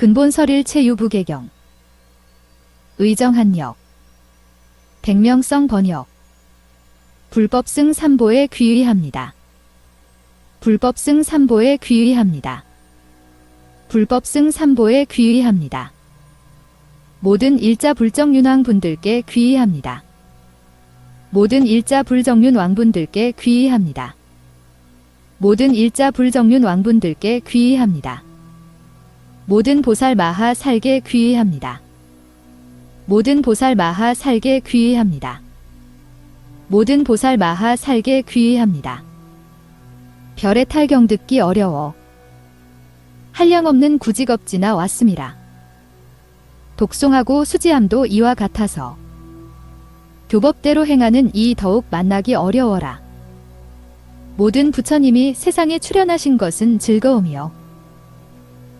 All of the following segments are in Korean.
근본설일 체유부개경 의정한역 백명성 번역 불법승 삼보에 귀의합니다. 불법승 삼보에 귀의합니다. 불법승 삼보에 귀의합니다. 모든 일자 불정윤왕 분들께 귀의합니다. 모든 일자 불정윤 왕분들께 귀의합니다. 모든 일자 불정윤 왕분들께 귀의합니다. 모든 보살 마하 살게 귀의합니다. 모든 보살 마하 살게 귀의합니다. 모든 보살 마하 살게 귀의합니다. 별의 탈경 듣기 어려워. 한량없는 구직업지나 왔음이라. 독송하고 수지함도 이와 같아서 교법대로 행하는 이 더욱 만나기 어려워라. 모든 부처님이 세상에 출현하신 것은 즐거움이요.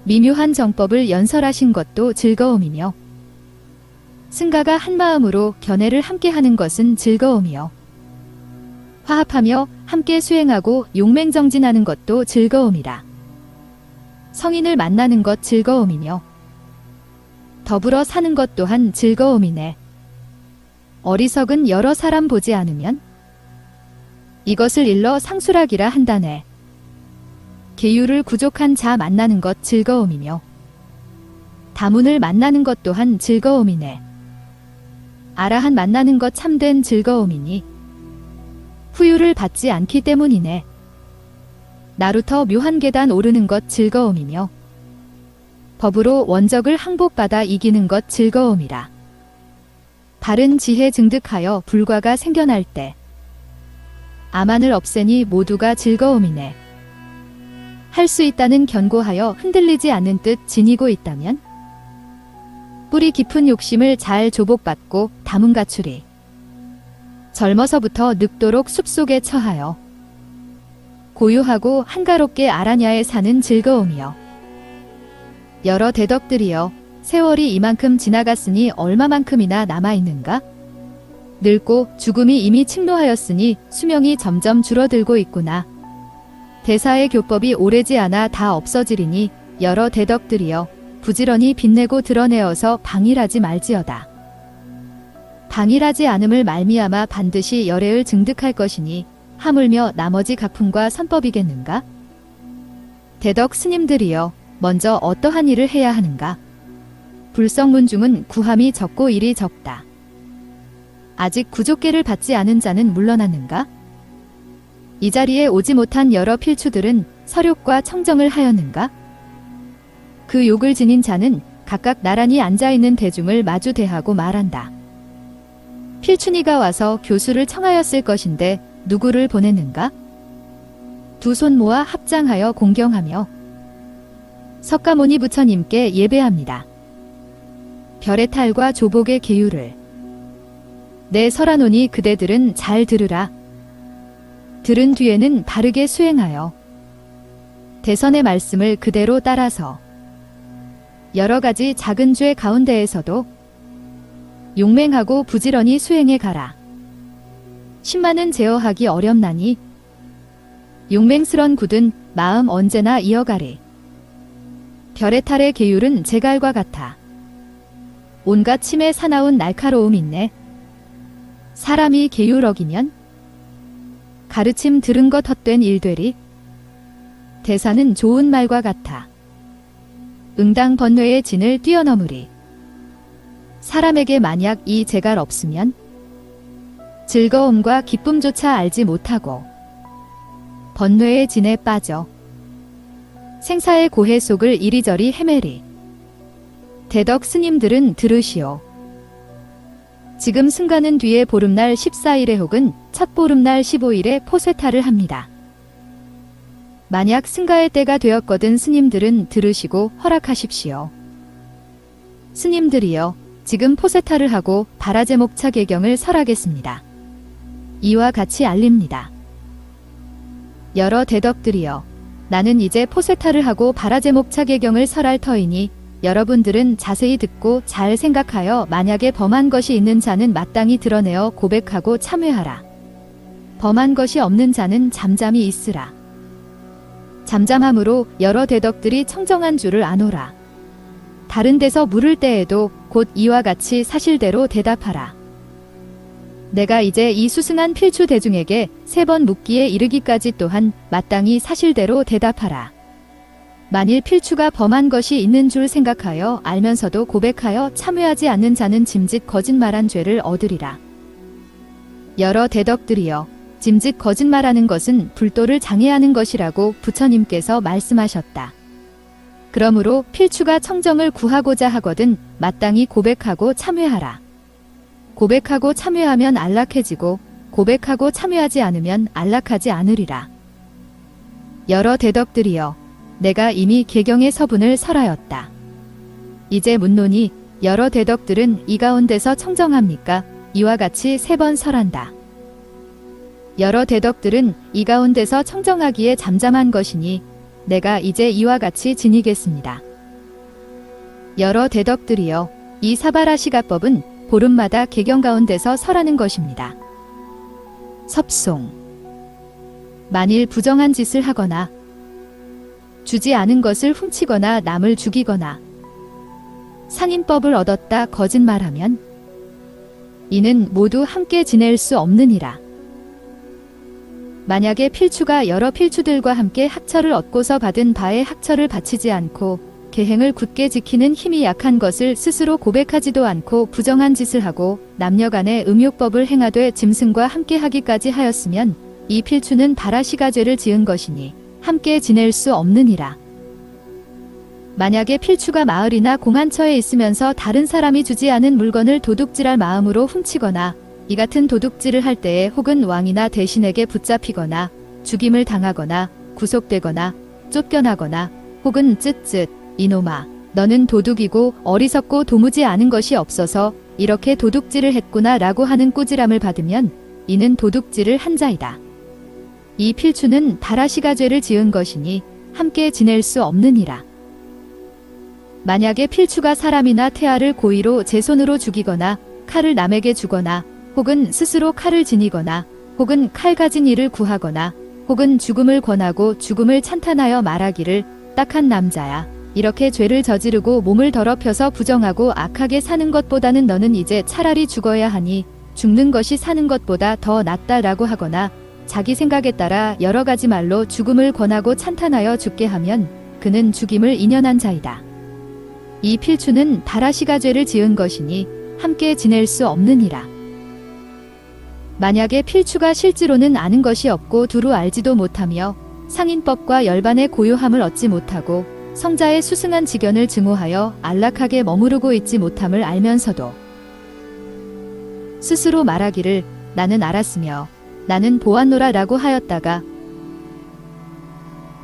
미묘한 정법을 연설하신 것도 즐거움이며 승가가 한마음으로 견해를 함께하는 것은 즐거움이요. 화합하며 함께 수행하고 용맹정진하는 것도 즐거움이라. 성인을 만나는 것 즐거움이며 더불어 사는 것 또한 즐거움이네. 어리석은 여러 사람 보지 않으면 이것을 일러 상술하기라 한다네. 계율을 구족한 자 만나는 것 즐거움이며 다문을 만나는 것 또한 즐거움이네. 아라한 만나는 것 참된 즐거움이니 후유를 받지 않기 때문이네. 나루터 묘한 계단 오르는 것 즐거움이며 법으로 원적을 항복받아 이기는 것 즐거움이라. 바른 지혜 증득하여 불과가 생겨날 때 아만을 없애니 모두가 즐거움이네. 할 수 있다는 견고하여 흔들리지 않는 뜻 지니고 있다면 뿌리 깊은 욕심을 잘 조복받고 담은 가출이 젊어서부터 늙도록 숲속에 처하여 고요하고 한가롭게 아라냐에 사는 즐거움이여. 여러 대덕들이여 세월이 이만큼 지나갔으니 얼마만큼이나 남아있는가? 늙고 죽음이 이미 칭노하였으니 수명이 점점 줄어들고 있구나. 대사의 교법이 오래지 않아 다 없어지리니 여러 대덕들이여 부지런히 빛내고 드러내어서 방일하지 말지어다. 방일하지 않음을 말미암아 반드시 열애를 증득할 것이니 하물며 나머지 각품과 선법이겠는가? 대덕 스님들이여 먼저 어떠한 일을 해야 하는가? 불성문중은 구함이 적고 일이 적다. 아직 구족계를 받지 않은 자는 물러났는가? 이 자리에 오지 못한 여러 필추들은 설욕과 청정을 하였는가? 그 욕을 지닌 자는 각각 나란히 앉아있는 대중을 마주 대하고 말한다. 필춘이가 와서 교수를 청하였을 것인데 누구를 보냈는가? 두 손 모아 합장하여 공경하며 석가모니 부처님께 예배합니다. 별의 탈과 조복의 계율을 내 설하노니 그대들은 잘 들으라. 들은 뒤에는 바르게 수행하여 대선의 말씀을 그대로 따라서 여러 가지 작은 죄 가운데에서도 용맹하고 부지런히 수행해 가라. 십만은 제어하기 어렵나니 용맹스런 굳은 마음 언제나 이어가리. 별의 탈의 계율은 제갈과 같아. 온갖 침에 사나운 날카로움 있네. 사람이 계율 어기면 가르침 들은 것 헛된 일되리. 대사는 좋은 말과 같아. 응당 번뇌의 진을 뛰어넘으리. 사람에게 만약 이 제갈 없으면 즐거움과 기쁨조차 알지 못하고 번뇌의 진에 빠져 생사의 고해 속을 이리저리 헤매리. 대덕 스님들은 들으시오. 지금 승가는 뒤에 보름날 14일에 혹은 첫 보름날 15일에 포쇠타를 합니다. 만약 승가의 때가 되었거든 스님들은 들으시고 허락하십시오. 스님들이여 지금 포쇠타를 하고 바라제목차 개경을 설하겠습니다. 이와 같이 알립니다. 여러 대덕들이여 나는 이제 포쇠타를 하고 바라제목차 개경을 설할 터이니 여러분들은 자세히 듣고 잘 생각하여 만약에 범한 것이 있는 자는 마땅히 드러내어 고백하고 참회하라. 범한 것이 없는 자는 잠잠히 있으라. 잠잠함으로 여러 대덕들이 청정한 줄을 아노라. 다른 데서 물을 때에도 곧 이와 같이 사실대로 대답하라. 내가 이제 이 수승한 필추 대중에게 3번 묻기에 이르기까지 또한 마땅히 사실대로 대답하라. 만일 필추가 범한 것이 있는 줄 생각하여 알면서도 고백하여 참회하지 않는 자는 짐짓 거짓말한 죄를 얻으리라. 여러 대덕들이여, 짐짓 거짓말하는 것은 불도를 장애하는 것이라고 부처님께서 말씀하셨다. 그러므로 필추가 청정을 구하고자 하거든 마땅히 고백하고 참회하라. 고백하고 참회하면 안락해지고 고백하고 참회하지 않으면 안락하지 않으리라. 여러 대덕들이여, 내가 이미 계경의 서분을 설하였다. 이제 묻노니 여러 대덕들은 이 가운데서 청정합니까? 이와 같이 3번 설한다. 여러 대덕들은 이 가운데서 청정하기에 잠잠한 것이니 내가 이제 이와 같이 지니겠습니다. 여러 대덕들이여, 이 사바라시가법은 보름마다 계경 가운데서 설하는 것입니다. 섭송. 만일 부정한 짓을 하거나 주지 않은 것을 훔치거나 남을 죽이거나 상인법을 얻었다 거짓말하면 이는 모두 함께 지낼 수 없느니라. 만약에 필추가 여러 필추들과 함께 학처를 얻고서 받은 바에 학처를 바치지 않고 계행을 굳게 지키는 힘이 약한 것을 스스로 고백하지도 않고 부정한 짓을 하고 남녀간의 음욕법을 행하되 짐승과 함께 하기까지 하였으면 이 필추는 바라시가죄를 지은 것이니 함께 지낼 수 없느니라. 만약에 필추가 마을이나 공안처에 있으면서 다른 사람이 주지 않은 물건을 도둑질할 마음으로 훔치거나 이 같은 도둑질을 할 때에 혹은 왕이나 대신에게 붙잡히거나 죽임을 당하거나 구속되거나 쫓겨나거나 혹은 쯧쯧 이놈아 너는 도둑이고 어리석고 도무지 아는 것이 없어서 이렇게 도둑질을 했구나 라고 하는 꾸지람을 받으면 이는 도둑질을 한 자이다. 이 필추는 바라시가죄를 지은 것이니 함께 지낼 수 없느니라. 만약에 필추가 사람이나 태아를 고의로 제 손으로 죽이거나 칼을 남에게 주거나 혹은 스스로 칼을 지니거나 혹은 칼 가진 이를 구하거나 혹은 죽음을 권하고 죽음을 찬탄하여 말하기를 딱한 남자야 이렇게 죄를 저지르고 몸을 더럽혀서 부정하고 악하게 사는 것보다는 너는 이제 차라리 죽어야 하니 죽는 것이 사는 것보다 더 낫다라고 하거나 자기 생각에 따라 여러 가지 말로 죽음을 권하고 찬탄하여 죽게 하면 그는 죽임을 인연한 자이다. 이 필추는 바라시가죄를 지은 것이니 함께 지낼 수 없느니라. 만약에 필추가 실제로는 아는 것이 없고 두루 알지도 못하며 상인법과 열반의 고요함을 얻지 못하고 성자의 수승한 지견을 증오하여 안락하게 머무르고 있지 못함을 알면서도 스스로 말하기를 나는 알았으며 나는 보았노라 라고 하였다가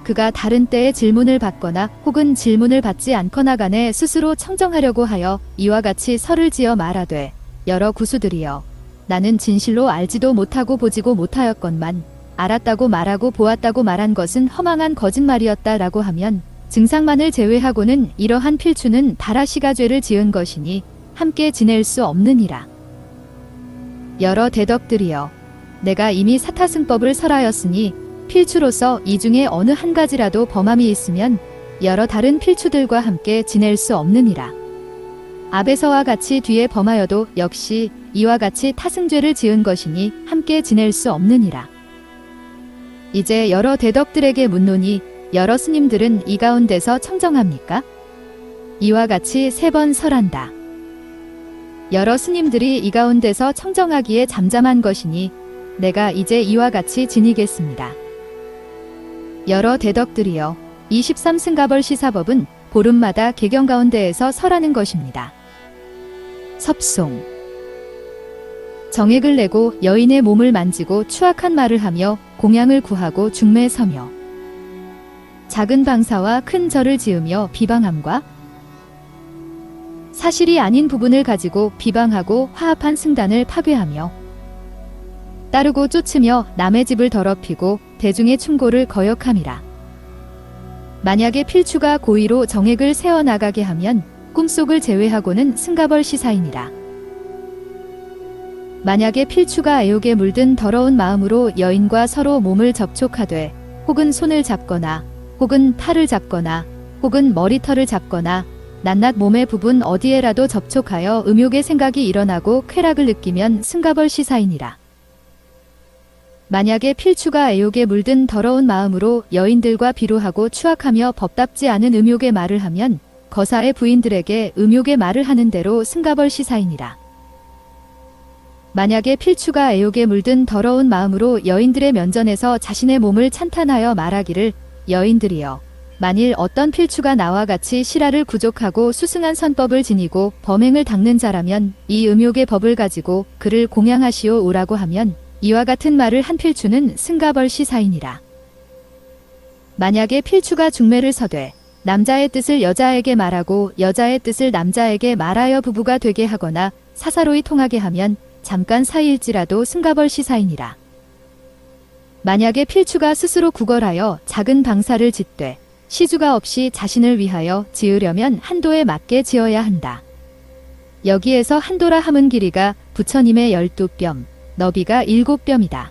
그가 다른 때에 질문을 받거나 혹은 질문을 받지 않거나 간에 스스로 청정하려고 하여 이와 같이 설을 지어 말하되 여러 구수들이여 나는 진실로 알지도 못하고 보지도 못하였건만 알았다고 말하고 보았다고 말한 것은 허망한 거짓말이었다라고 하면 증상만을 제외하고는 이러한 필추는 바라시가죄를 지은 것이니 함께 지낼 수 없느니라. 여러 대덕들이여 내가 이미 사타승법을 설하였으니 필추로서 이 중에 어느 한 가지라도 범함이 있으면 여러 다른 필추들과 함께 지낼 수 없느니라. 앞에서와 같이 뒤에 범하여도 역시 이와 같이 타승죄를 지은 것이니 함께 지낼 수 없느니라. 이제 여러 대덕들에게 묻노니 여러 스님들은 이 가운데서 청정합니까? 이와 같이 3번 설한다. 여러 스님들이 이 가운데서 청정하기에 잠잠한 것이니 내가 이제 이와 같이 지니겠습니다. 여러 대덕들이여 23승가벌 시사법은 보름마다 계경 가운데에서 설하는 것입니다. 섭송. 정액을 내고 여인의 몸을 만지고 추악한 말을 하며 공양을 구하고 중매에 서며 작은 방사와 큰 절을 지으며 비방함과 사실이 아닌 부분을 가지고 비방하고 화합한 승단을 파괴하며 따르고 쫓으며 남의 집을 더럽히고 대중의 충고를 거역함이라. 만약에 필추가 고의로 정액을 세워나가게 하면 꿈속을 제외하고는 승가벌 시사이니라. 만약에 필추가 애욕에 물든 더러운 마음으로 여인과 서로 몸을 접촉하되 혹은 손을 잡거나 혹은 팔을 잡거나 혹은 머리털을 잡거나 낱낱 몸의 부분 어디에라도 접촉하여 음욕의 생각이 일어나고 쾌락을 느끼면 승가벌 시사이니라. 만약에 필추가 애욕에 물든 더러운 마음으로 여인들과 비루하고 추악하며 법답지 않은 음욕의 말을 하면 거사의 부인들에게 음욕의 말을 하는 대로 승가벌 시사이니라. 만약에 필추가 애욕에 물든 더러운 마음으로 여인들의 면전에서 자신의 몸을 찬탄하여 말하기를 여인들이여 만일 어떤 필추가 나와 같이 실화를 구족하고 수승한 선법을 지니고 범행을 닦는 자라면 이 음욕의 법을 가지고 그를 공양하시오 오라고 하면 이와 같은 말을 한 필추는 승가벌 시사이니라. 만약에 필추가 중매를 서되 남자의 뜻을 여자에게 말하고 여자의 뜻을 남자에게 말하여 부부가 되게 하거나 사사로이 통하게 하면 잠깐 사이일지라도 승가벌 시사이니라. 만약에 필추가 스스로 구걸하여 작은 방사를 짓되 시주가 없이 자신을 위하여 지으려면 한도에 맞게 지어야 한다. 여기에서 한도라 함은 길이가 부처님의 12뼘, 너비가 7뼘이다.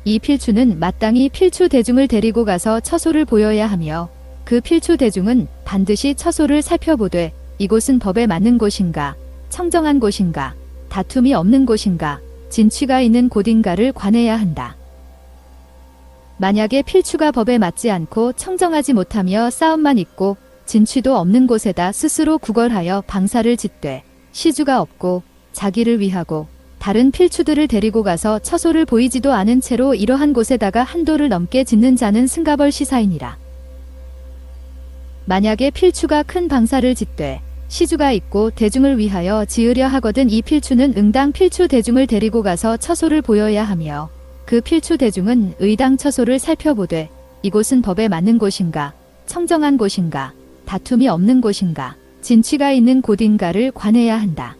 이 필추는 마땅히 필추 대중을 데리고 가서 처소를 보여야 하며 그 필추 대중은 반드시 처소를 살펴보되 이곳은 법에 맞는 곳인가, 청정한 곳인가, 다툼이 없는 곳인가, 진취가 있는 곳인가를 관해야 한다. 만약에 필추가 법에 맞지 않고 청정하지 못하며 싸움만 있고 진취도 없는 곳에다 스스로 구걸하여 방사를 짓되 시주가 없고 자기를 위하고 다른 필추들을 데리고 가서 처소를 보이지도 않은 채로 이러한 곳에다가 한도를 넘게 짓는 자는 승가벌 시사이니라. 만약에 필추가 큰 방사를 짓되 시주가 있고 대중을 위하여 지으려 하거든 이 필추는 응당 필추 대중을 데리고 가서 처소를 보여야 하며 그 필추 대중은 의당 처소를 살펴보되 이곳은 법에 맞는 곳인가, 청정한 곳인가, 다툼이 없는 곳인가, 진취가 있는 곳인가를 관해야 한다.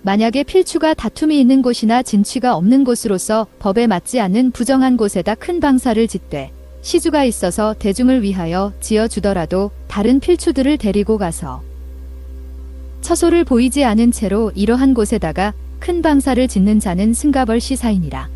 만약에 필추가 다툼이 있는 곳이나 진취가 없는 곳으로서 법에 맞지 않는 부정한 곳에다 큰 방사를 짓되 시주가 있어서 대중을 위하여 지어주더라도 다른 필추들을 데리고 가서 처소를 보이지 않은 채로 이러한 곳에다가 큰 방사를 짓는 자는 승가벌 시사이니라.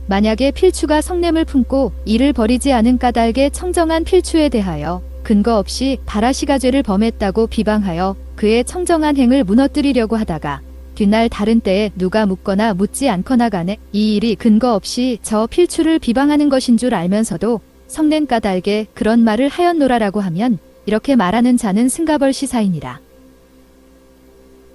만약에 필추가 성냄을 품고 이를 버리지 않은 까닭에 청정한 필추에 대하여 근거 없이 바라시가죄를 범했다고 비방하여 그의 청정한 행을 무너뜨리려고 하다가 뒷날 다른 때에 누가 묻거나 묻지 않거나 간에 이 일이 근거 없이 저 필추를 비방하는 것인 줄 알면서도 성낸 까닭에 그런 말을 하였노라라고 하면 이렇게 말하는 자는 승가벌 시사이니라.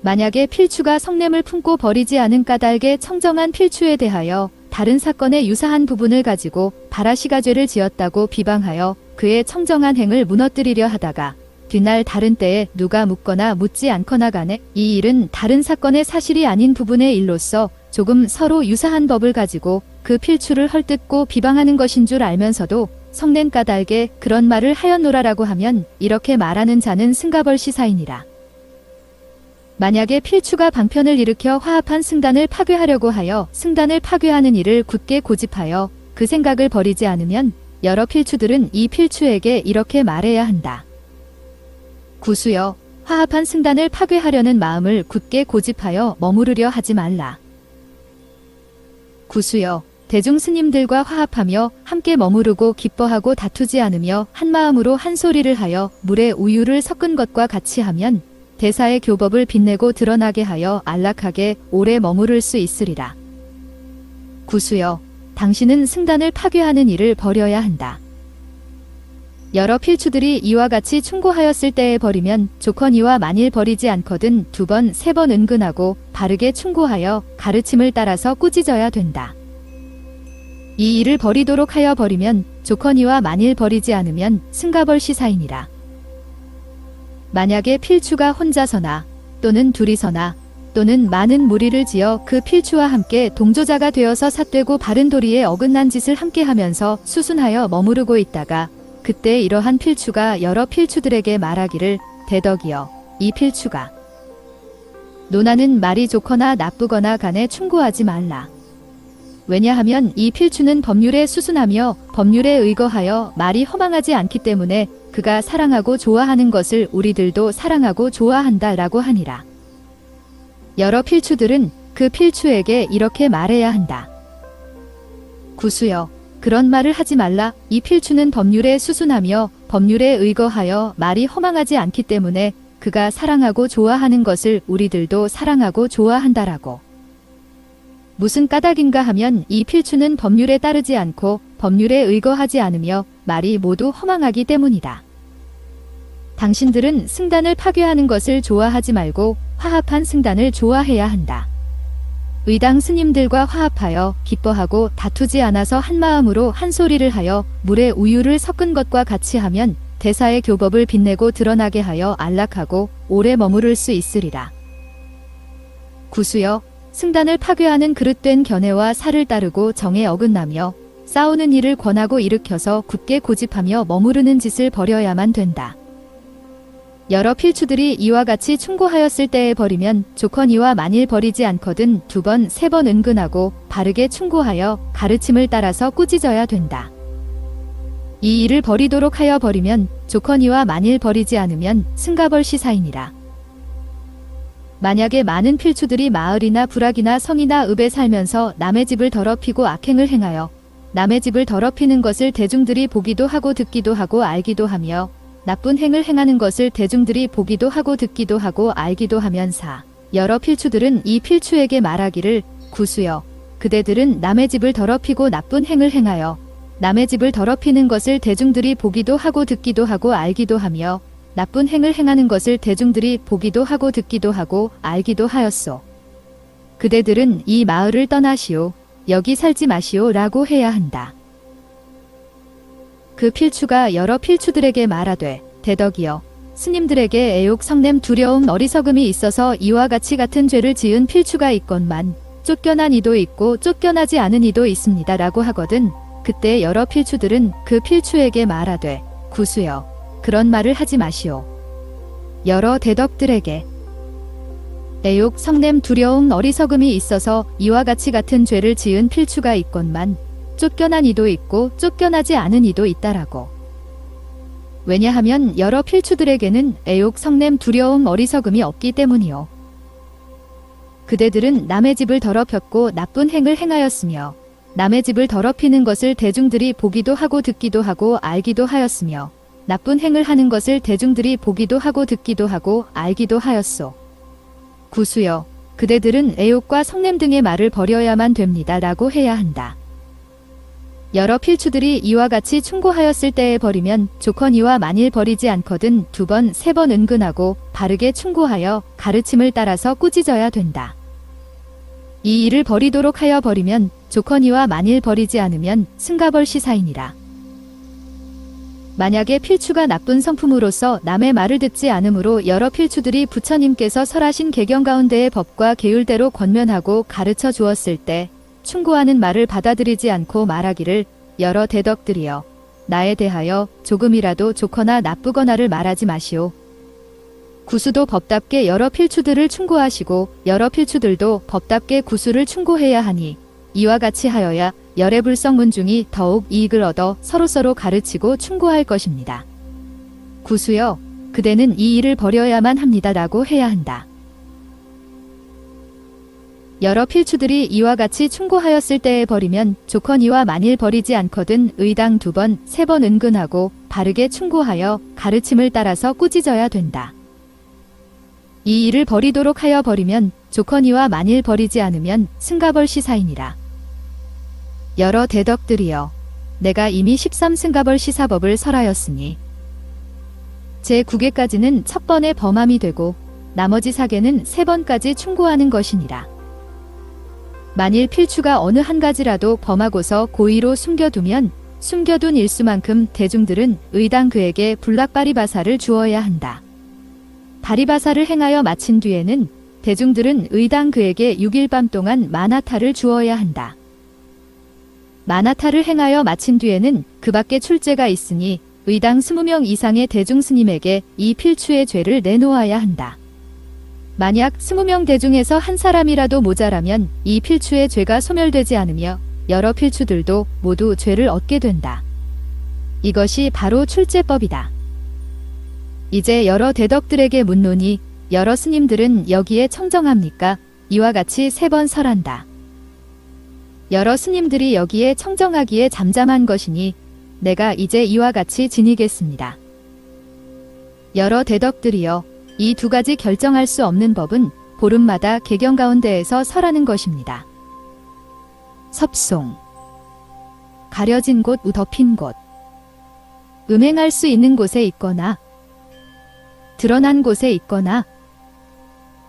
만약에 필추가 성냄을 품고 버리지 않은 까닭에 청정한 필추에 대하여 다른 사건의 유사한 부분을 가지고 바라시가죄를 지었다고 비방하여 그의 청정한 행을 무너뜨리려 하다가 뒷날 다른 때에 누가 묻거나 묻지 않거나 간에 이 일은 다른 사건의 사실이 아닌 부분의 일로서 조금 서로 유사한 법을 가지고 그 필추를 헐뜯고 비방하는 것인 줄 알면서도 성낸 까닭에 그런 말을 하였노라라고 하면 이렇게 말하는 자는 승가벌 시사이니라. 만약에 필추가 방편을 일으켜 화합한 승단을 파괴하려고 하여 승단을 파괴하는 일을 굳게 고집하여 그 생각을 버리지 않으면 여러 필추들은 이 필추에게 이렇게 말해야 한다. 구수여, 화합한 승단을 파괴하려는 마음을 굳게 고집하여 머무르려 하지 말라. 구수여, 대중 스님들과 화합하며 함께 머무르고 기뻐하고 다투지 않으며 한 마음으로 한 소리를 하여 물에 우유를 섞은 것과 같이 하면 대사의 교법을 빛내고 드러나게 하여 안락하게 오래 머무를 수 있으리라. 구수여, 당신은 승단을 파괴하는 일을 버려야 한다. 여러 필추들이 이와 같이 충고하였을 때에 버리면 좋거니와 만일 버리지 않거든 2번, 3번 은근하고 바르게 충고하여 가르침을 따라서 꾸짖어야 된다. 이 일을 버리도록 하여 버리면 좋거니와 만일 버리지 않으면 승가벌 시사이니라. 만약에 필추가 혼자서나 또는 둘이서나 또는 많은 무리를 지어 그 필추와 함께 동조자가 되어서 삿되고 바른 도리에 어긋난 짓을 함께 하면서 수순하여 머무르고 있다가 그때 이러한 필추가 여러 필추들에게 말하기를 대덕이여, 이 필추가 논하는 말이 좋거나 나쁘거나 간에 충고하지 말라. 왜냐하면 이 필추는 법률에 수순하며 법률에 의거하여 말이 허망하지 않기 때문에 그가 사랑하고 좋아하는 것을 우리들도 사랑하고 좋아한다 라고 하니라. 여러 필추들은 그 필추에게 이렇게 말해야 한다. 구수여, 그런 말을 하지 말라. 이 필추는 법률에 수순하며 법률에 의거하여 말이 허망하지 않기 때문에 그가 사랑하고 좋아하는 것을 우리들도 사랑하고 좋아한다라고. 무슨 까닭인가 하면 이 필추는 법률에 따르지 않고 법률에 의거하지 않으며 말이 모두 허망하기 때문이다. 당신들은 승단을 파괴하는 것을 좋아하지 말고 화합한 승단을 좋아해야 한다. 의당 스님들과 화합하여 기뻐하고 다투지 않아서 한마음으로 한 소리를 하여 물에 우유를 섞은 것과 같이 하면 대사의 교법을 빛내고 드러나게 하여 안락하고 오래 머무를 수 있으리라. 구수여, 승단을 파괴하는 그릇된 견해와 살을 따르고 정에 어긋나며 싸우는 일을 권하고 일으켜서 굳게 고집하며 머무르는 짓을 버려야만 된다. 여러 필추들이 이와 같이 충고하였을 때에 버리면 좋거니와 만일 버리지 않거든 2번, 3번 은근하고 바르게 충고하여 가르침을 따라서 꾸짖어야 된다. 이 일을 버리도록 하여 버리면 좋거니와 만일 버리지 않으면 승가벌시사이니라. 만약에 많은 필추들이 마을이나 부락이나 성이나 읍에 살면서 남의 집을 더럽히고 악행을 행하여 남의 집을 더럽히는 것을 대중들이 보기도 하고 듣기도 하고 알기도 하며 나쁜 행을 행하는 것을 대중들이 보기도 하고 듣기도 하고 알기도 하면서 여러 필추들은 이 필추에게 말하기를 구수여, 그대들은 남의 집을 더럽히고 나쁜 행을 행하여 남의 집을 더럽히는 것을 대중들이 보기도 하고 듣기도 하고 알기도 하며 나쁜 행을 행하는 것을 대중들이 보기도 하고 듣기도 하고 알기도 하였소. 그대들은 이 마을을 떠나시오. 여기 살지 마시오 라고 해야 한다. 그 필추가 여러 필추들에게 말하되 대덕이여, 스님들에게 애욕 성냄 두려움 어리석음이 있어서 이와 같은 죄를 지은 필추가 있건만 쫓겨난 이도 있고 쫓겨나지 않은 이도 있습니다 라고 하거든. 그때 여러 필추들은 그 필추에게 말하되 구수여, 그런 말을 하지 마시오. 여러 대덕들에게 애욕 성냄 두려움 어리석음이 있어서 이와 같은 죄를 지은 필추가 있건만 쫓겨난 이도 있고 쫓겨나지 않은 이도 있다라고. 왜냐하면 여러 필추들에게는 애욕 성냄 두려움 어리석음이 없기 때문이요. 그대들은 남의 집을 더럽혔고 나쁜 행을 행하였으며 남의 집을 더럽히는 것을 대중들이 보기도 하고 듣기도 하고 알기도 하였으며 나쁜 행을 하는 것을 대중들이 보기도 하고 듣기도 하고 알기도 하였소. 구수여, 그대들은 애욕과 성냄 등의 말을 버려야만 됩니다 라고 해야 한다. 여러 필추들이 이와 같이 충고하였을 때에 버리면 좋거니와 만일 버리지 않거든 2번, 3번 은근하고 바르게 충고하여 가르침을 따라서 꾸짖어야 된다. 이 일을 버리도록 하여 버리면 좋거니와 만일 버리지 않으면 승가벌시사이니라. 만약에 필추가 나쁜 성품으로서 남의 말을 듣지 않으므로 여러 필추들이 부처님께서 설하신 계경 가운데의 법과 계율대로 권면하고 가르쳐 주었을 때 충고하는 말을 받아들이지 않고 말하기를 여러 대덕들이여, 나에 대하여 조금이라도 좋거나 나쁘거나를 말하지 마시오. 구수도 법답게 여러 필추들을 충고하시고 여러 필추들도 법답게 구수를 충고해야 하니 이와 같이 하여야 열애불성문중이 더욱 이익을 얻어 서로서로 가르치고 충고할 것입니다. 구수여, 그대는 이 일을 버려야만 합니다 라고 해야 한다. 여러 필추들이 이와 같이 충고하였을 때에 버리면 좋거니와 만일 버리지 않거든 의당 2번, 3번 은근하고 바르게 충고하여 가르침을 따라서 꾸짖어야 된다. 이 일을 버리도록 하여 버리면 좋거니와 만일 버리지 않으면 승가벌시사이니라. 여러 대덕들이여, 내가 이미 13승가벌시사법을 설하였으니 제9개까지는 첫 번의 범함이 되고 나머지 4개는 3번까지 충고하는 것이니라. 만일 필추가 어느 한 가지라도 범하고서 고의로 숨겨두면 숨겨둔 일수만큼 대중들은 의당 그에게 불락바리바사를 주어야 한다. 바리바사를 행하여 마친 뒤에는 대중들은 의당 그에게 6일 밤 동안 마나타를 주어야 한다. 마나타를 행하여 마친 뒤에는 그 밖에 출제가 있으니 의당 20명 이상의 대중 스님에게 이 필추의 죄를 내놓아야 한다. 만약 20명 대중에서 한 사람이라도 모자라면 이 필추의 죄가 소멸되지 않으며 여러 필추들도 모두 죄를 얻게 된다. 이것이 바로 출제법이다. 이제 여러 대덕들에게 묻노니 여러 스님들은 여기에 청정합니까? 이와 같이 3번 설한다. 여러 스님들이 여기에 청정하기에 잠잠한 것이니 내가 이제 이와 같이 지니겠습니다. 여러 대덕들이여, 이 두 가지 결정할 수 없는 법은 보름마다 개경 가운데에서 설하는 것입니다. 섭송. 가려진 곳, 덮인 곳. 음행할 수 있는 곳에 있거나 드러난 곳에 있거나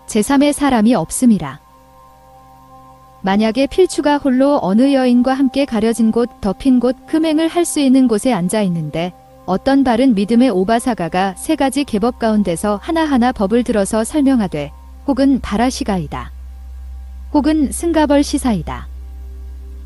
제3의 사람이 없음이라. 만약에 필추가 홀로 어느 여인과 함께 가려진 곳, 덮인 곳, 금행을 할 수 있는 곳에 앉아 있는데 어떤 바른 믿음의 오바사가가 세 가지 계법 가운데서 하나하나 법을 들어서 설명하되 혹은 바라시가이다, 혹은 승가벌 시사이다,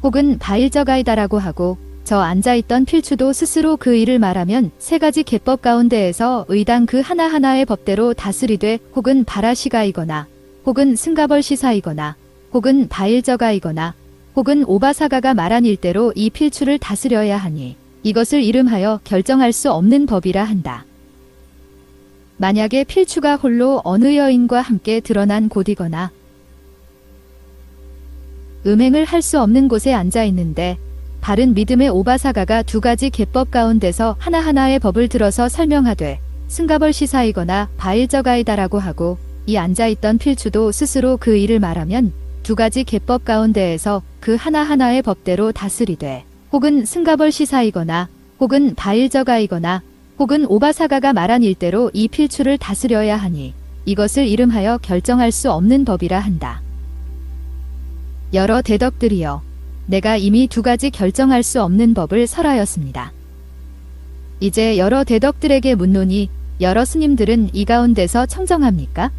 혹은 바일저가이다라고 하고 저 앉아있던 필추도 스스로 그 일을 말하면 세 가지 계법 가운데에서 의당 그 하나하나의 법대로 다스리되 혹은 바라시가이거나 혹은 승가벌 시사이거나 혹은 바일저가이거나 혹은 오바사가가 말한 일대로 이 필추를 다스려야 하니 이것을 이름하여 결정할 수 없는 법이라 한다. 만약에 필추가 홀로 어느 여인과 함께 드러난 곳이거나 음행을 할 수 없는 곳에 앉아 있는데 바른 믿음의 오바사가가 두 가지 계법 가운데서 하나하나의 법을 들어서 설명하되 승가벌 시사이거나 바일저가이다라고 하고 이 앉아있던 필추도 스스로 그 일을 말하면 두 가지 계법 가운데에서 그 하나하나의 법대로 다스리되 혹은 승가벌 시사이거나 혹은 바일저가이거나 혹은 오바사가가 말한 일대로 이 필추를 다스려야 하니 이것을 이름하여 결정할 수 없는 법이라 한다. 여러 대덕들이여, 내가 이미 두 가지 결정할 수 없는 법을 설하였습니다. 이제 여러 대덕들에게 묻노니 여러 스님들은 이 가운데서 청정합니까?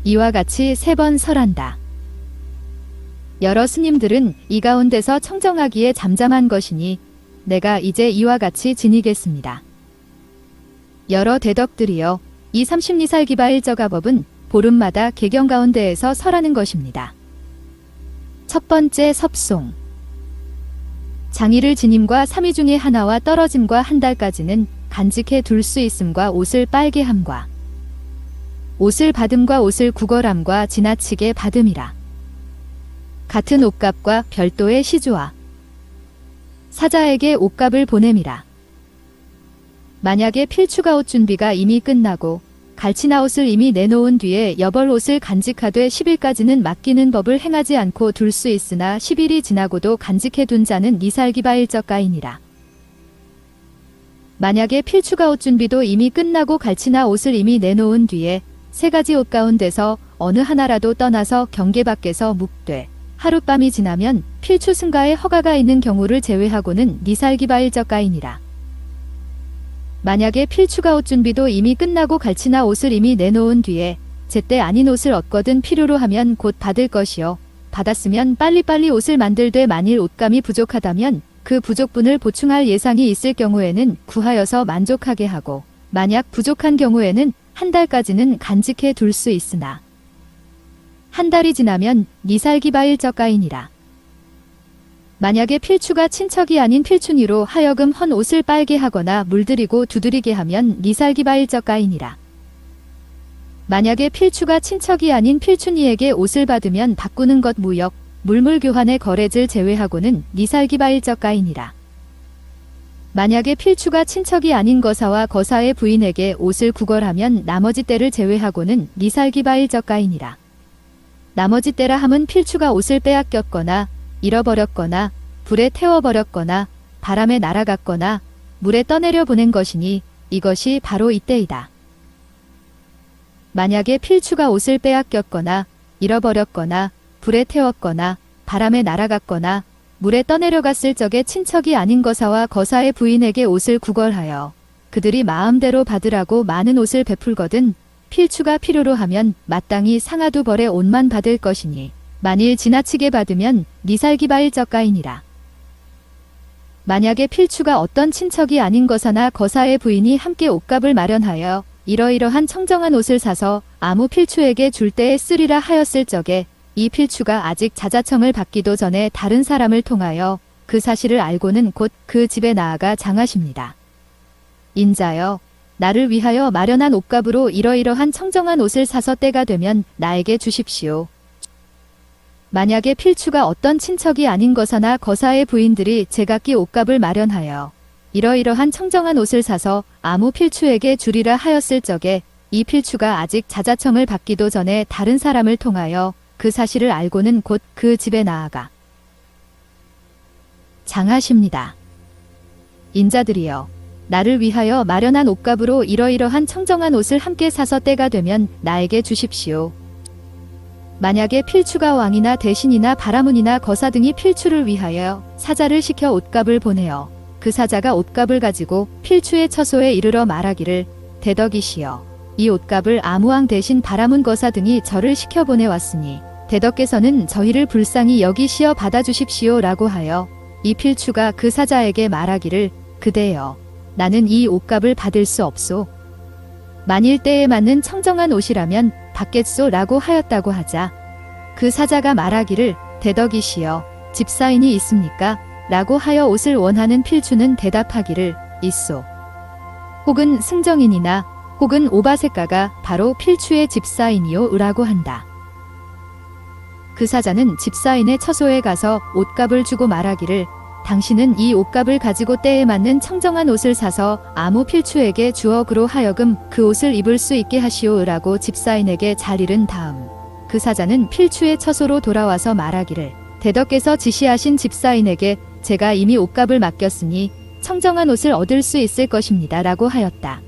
이와 같이 3번 설한다. 여러 스님들은 이 가운데서 청정하기에 잠잠한 것이니 내가 이제 이와 같이 지니겠습니다. 여러 대덕들이여, 이 32살기바일저가법은 보름마다 개경 가운데에서 설하는 것입니다. 첫 번째 섭송. 장의를 지님과 3위 중에 하나와 떨어짐과 한 달까지는 간직해 둘 수 있음과 옷을 빨게 함과 옷을 받음과 옷을 구걸함과 지나치게 받음이라. 같은 옷값과 별도의 시주와 사자에게 옷값을 보냄이라. 만약에 필추가 옷 준비가 이미 끝나고 갈치나 옷을 이미 내놓은 뒤에 여벌 옷을 간직하되 10일까지는 맡기는 법을 행하지 않고 둘 수 있으나 10일이 지나고도 간직해 둔 자는 니살기바일적가이니라. 만약에 필추가 옷 준비도 이미 끝나고 갈치나 옷을 이미 내놓은 뒤에 세 가지 옷 가운데서 어느 하나라도 떠나서 경계 밖에서 묵되 하룻밤이 지나면 필추 승가의 허가가 있는 경우를 제외하고는 니살기바일적가이니라. 만약에 필추가 옷 준비도 이미 끝나고 갈치나 옷을 이미 내놓은 뒤에 제때 아닌 옷을 얻거든 필요로 하면 곧 받을 것이요, 받았으면 빨리빨리 옷을 만들되 만일 옷감이 부족하다면 그 부족분을 보충할 예상이 있을 경우에는 구하여서 만족하게 하고 만약 부족한 경우에는 한 달까지는 간직해 둘 수 있으나 한 달이 지나면 니살기바일적가이니라. 만약에 필추가 친척이 아닌 필춘이로 하여금 헌 옷을 빨게 하거나 물들이고 두드리게 하면 니살기바일적가이니라. 만약에 필추가 친척이 아닌 필춘이에게 옷을 받으면 바꾸는 것 무역, 물물 교환의 거래질 제외하고는 니살기바일적가이니라. 만약에 필추가 친척이 아닌 거사와 거사의 부인에게 옷을 구걸하면 나머지 때를 제외하고는 니살기바일적가이니라. 나머지 때라 함은 필추가 옷을 빼앗겼거나 잃어버렸거나 불에 태워버렸거나 바람에 날아갔거나 물에 떠내려 보낸 것이니 이것이 바로 이때이다. 만약에 필추가 옷을 빼앗겼거나 잃어버렸거나 불에 태웠거나 바람에 날아갔거나 물에 떠내려갔을 적에 친척이 아닌 거사와 거사의 부인에게 옷을 구걸하여 그들이 마음대로 받으라고 많은 옷을 베풀거든 필추가 필요로 하면 마땅히 상하두 벌의 옷만 받을 것이니 만일 지나치게 받으면 니살기바일적가이니라. 만약에 필추가 어떤 친척이 아닌 거사나 거사의 부인이 함께 옷값을 마련하여 이러이러한 청정한 옷을 사서 아무 필추에게 줄 때에 쓰리라 하였을 적에 이 필추가 아직 자자청을 받기도 전에 다른 사람을 통하여 그 사실을 알고는 곧 그 집에 나아가 장하십니다. 인자여, 나를 위하여 마련한 옷값으로 이러이러한 청정한 옷을 사서 때가 되면 나에게 주십시오. 만약에 필추가 어떤 친척이 아닌 거사나 거사의 부인들이 제각기 옷값을 마련하여 이러이러한 청정한 옷을 사서 아무 필추에게 주리라 하였을 적에 이 필추가 아직 자자청을 받기도 전에 다른 사람을 통하여 그 사실을 알고는 곧 그 집에 나아가 장하십니다. 인자들이여, 나를 위하여 마련한 옷값으로 이러이러한 청정한 옷을 함께 사서 때가 되면 나에게 주십시오. 만약에 필추가 왕이나 대신이나 바라문이나 거사 등이 필추를 위하여 사자를 시켜 옷값을 보내어 그 사자가 옷값을 가지고 필추의 처소에 이르러 말하기를 대덕이시여, 이 옷값을 아무왕 대신 바라문 거사 등이 저를 시켜 보내왔으니 대덕께서는 저희를 불쌍히 여기시어 받아주십시오 라고 하여 이 필추가 그 사자에게 말하기를 그대여, 나는 이 옷값을 받을 수 없소. 만일 때에 맞는 청정한 옷이라면 받겠소 라고 하였다고 하자 그 사자가 말하기를 대덕이시여, 집사인이 있습니까? 라고 하여 옷을 원하는 필추는 대답하기를 있소. 혹은 승정인이나 혹은 오바색가가 바로 필추의 집사인이요 라고 한다. 그 사자는 집사인의 처소에 가서 옷값을 주고 말하기를 당신은 이 옷값을 가지고 때에 맞는 청정한 옷을 사서 아무 필추에게 주어 그로 하여금 그 옷을 입을 수 있게 하시오 라고 집사인에게 잘 이른 다음 그 사자는 필추의 처소로 돌아와서 말하기를 대덕께서 지시하신 집사인에게 제가 이미 옷값을 맡겼으니 청정한 옷을 얻을 수 있을 것입니다 라고 하였다.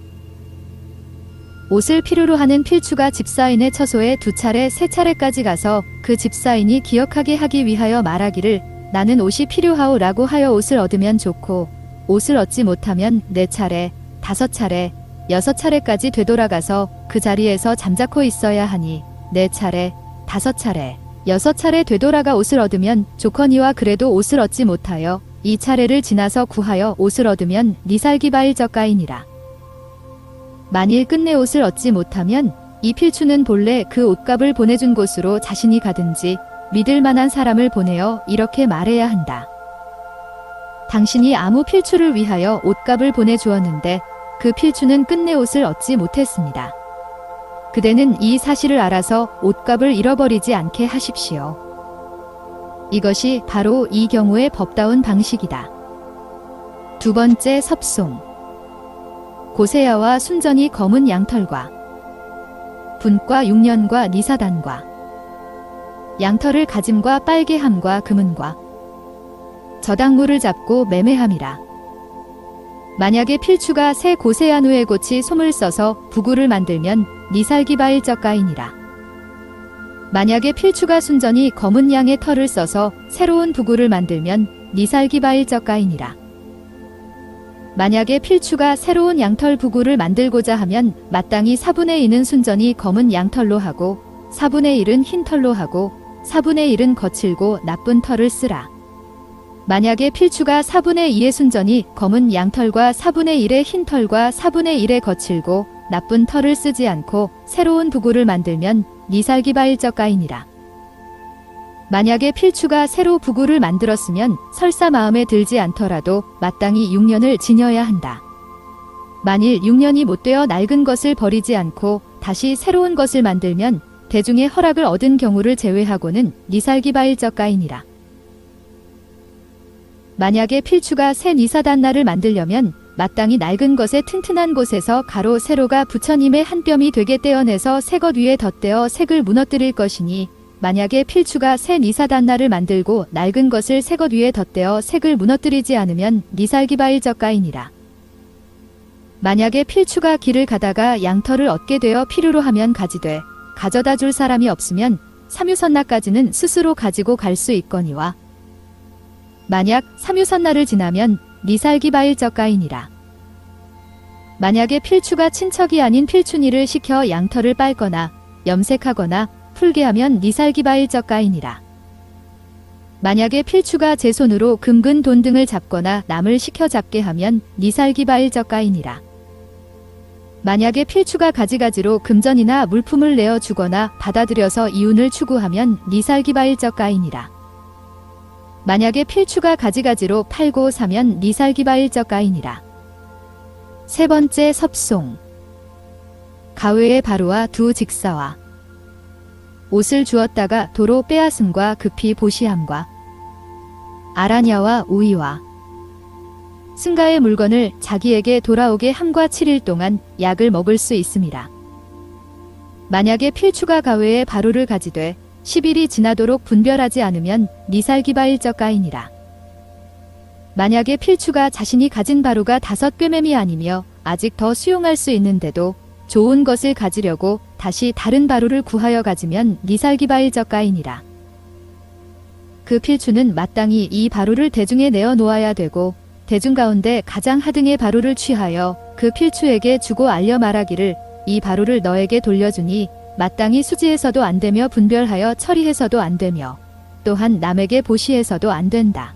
옷을 필요로 하는 필추가 집사인의 처소에 2차례 3차례까지 가서 그 집사인이 기억하게 하기 위하여 말하기를 나는 옷이 필요하오 라고 하여 옷을 얻으면 좋고 옷을 얻지 못하면 4차례, 5차례, 6차례까지 되돌아가서 그 자리에서 잠자코 있어야 하니 4차례, 5차례, 6차례 되돌아가 옷을 얻으면 좋거니와 그래도 옷을 얻지 못하여 2차례를 지나서 구하여 옷을 얻으면 니살기바일적가이니라. 만일 끝내 옷을 얻지 못하면 이 필추는 본래 그 옷값을 보내준 곳으로 자신이 가든지 믿을 만한 사람을 보내어 이렇게 말해야 한다. 당신이 아무 필추를 위하여 옷값을 보내주었는데 그 필추는 끝내 옷을 얻지 못했습니다. 그대는 이 사실을 알아서 옷값을 잃어버리지 않게 하십시오. 이것이 바로 이 경우의 법다운 방식이다. 2번째 섭송. 고세야와 순전이 검은 양털과 분과 6년과 니사단과 양털을 가짐과 빨개함과 금은과 저당물을 잡고 매매함이라. 만약에 필추가 새 고세야누에 고치 솜을 써서 부구를 만들면 니살기바일적가이니라. 만약에 필추가 순전히 검은 양의 털을 써서 새로운 부구를 만들면 니살기바일적가이니라. 만약에 필추가 새로운 양털 부구를 만들고자 하면 마땅히 4분의 2는 순전히 검은 양털로 하고 4분의 1은 흰 털로 하고 4분의 1은 거칠고 나쁜 털을 쓰라. 만약에 필추가 4분의 2의 순전히 검은 양털과 4분의 1의 흰 털과 4분의 1의 거칠고 나쁜 털을 쓰지 않고 새로운 부구를 만들면 니살기바일적가이니라. 만약에 필추가 새로 부구를 만들었으면 설사 마음에 들지 않더라도 마땅히 6년을 지녀야 한다. 만일 6년이 못되어 낡은 것을 버리지 않고 다시 새로운 것을 만들면 대중의 허락을 얻은 경우를 제외하고는 니살기바일적가이니라. 만약에 필추가 새 니사단나를 만들려면 마땅히 낡은 것의 튼튼한 곳에서 가로 세로가 부처님의 한 뼘이 되게 떼어내서 새 것 위에 덧대어 색을 무너뜨릴 것이니 만약에 필추가 새 니사단나를 만들고 낡은 것을 새 것 위에 덧대어 색을 무너뜨리지 않으면 니살기바일적가이니라. 만약에 필추가 길을 가다가 양털을 얻게 되어 필요로 하면 가지되 가져다 줄 사람이 없으면 삼유선나까지는 스스로 가지고 갈 수 있거니와 만약 삼유선나를 지나면 니살기바일적가이니라. 만약에 필추가 친척이 아닌 필춘이를 시켜 양털을 빨거나 염색하거나 풀게 하면 니살기바일적가이니라. 만약에 필추가 제 손으로 금근 돈 등을 잡거나 남을 시켜 잡게 하면 니살기바일적가이니라. 만약에 필추가 가지가지로 금전이나 물품을 내어 주거나 받아들여서 이윤을 추구하면 니살기바일적가이니라. 만약에 필추가 가지가지로 팔고 사면 니살기바일적가이니라. 3번째 섭송. 가외의 바로와 두 직사와 옷을 주었다가 도로 빼앗음과 급히 보시함과 아라냐와 우이와 승가의 물건을 자기에게 돌아오게 함과 7일 동안 약을 먹을 수 있음이라. 만약에 필추가 가외에 바로를 가지되 10일이 지나도록 분별하지 않으면 니살기바일적가이니라. 만약에 필추가 자신이 가진 바로가 5꿰맴이 아니며 아직 더 수용할 수 있는데도 좋은 것을 가지려고 다시 다른 바로를 구하여 가지면 니살기바일적가이니라. 그 필추는 마땅히 이 바로를 대중에 내어 놓아야 되고 대중 가운데 가장 하등의 바로를 취하여 그 필추에게 주고 알려 말하기를 이 바로를 너에게 돌려주니 마땅히 수지해서도 안 되며 분별하여 처리해서도 안 되며 또한 남에게 보시해서도 안 된다.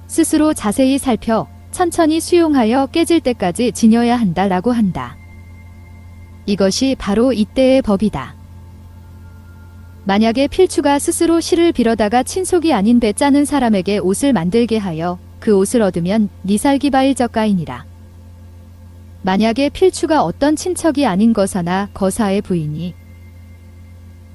스스로 자세히 살펴 천천히 수용하여 깨질 때까지 지녀야 한다라고 한다. 이것이 바로 이때의 법이다. 만약에 필추가 스스로 실을 빌어다가 친속이 아닌 배 짜는 사람에게 옷을 만들게 하여 그 옷을 얻으면 니살기바일적가이니라. 만약에 필추가 어떤 친척이 아닌 거사나 거사의 부인이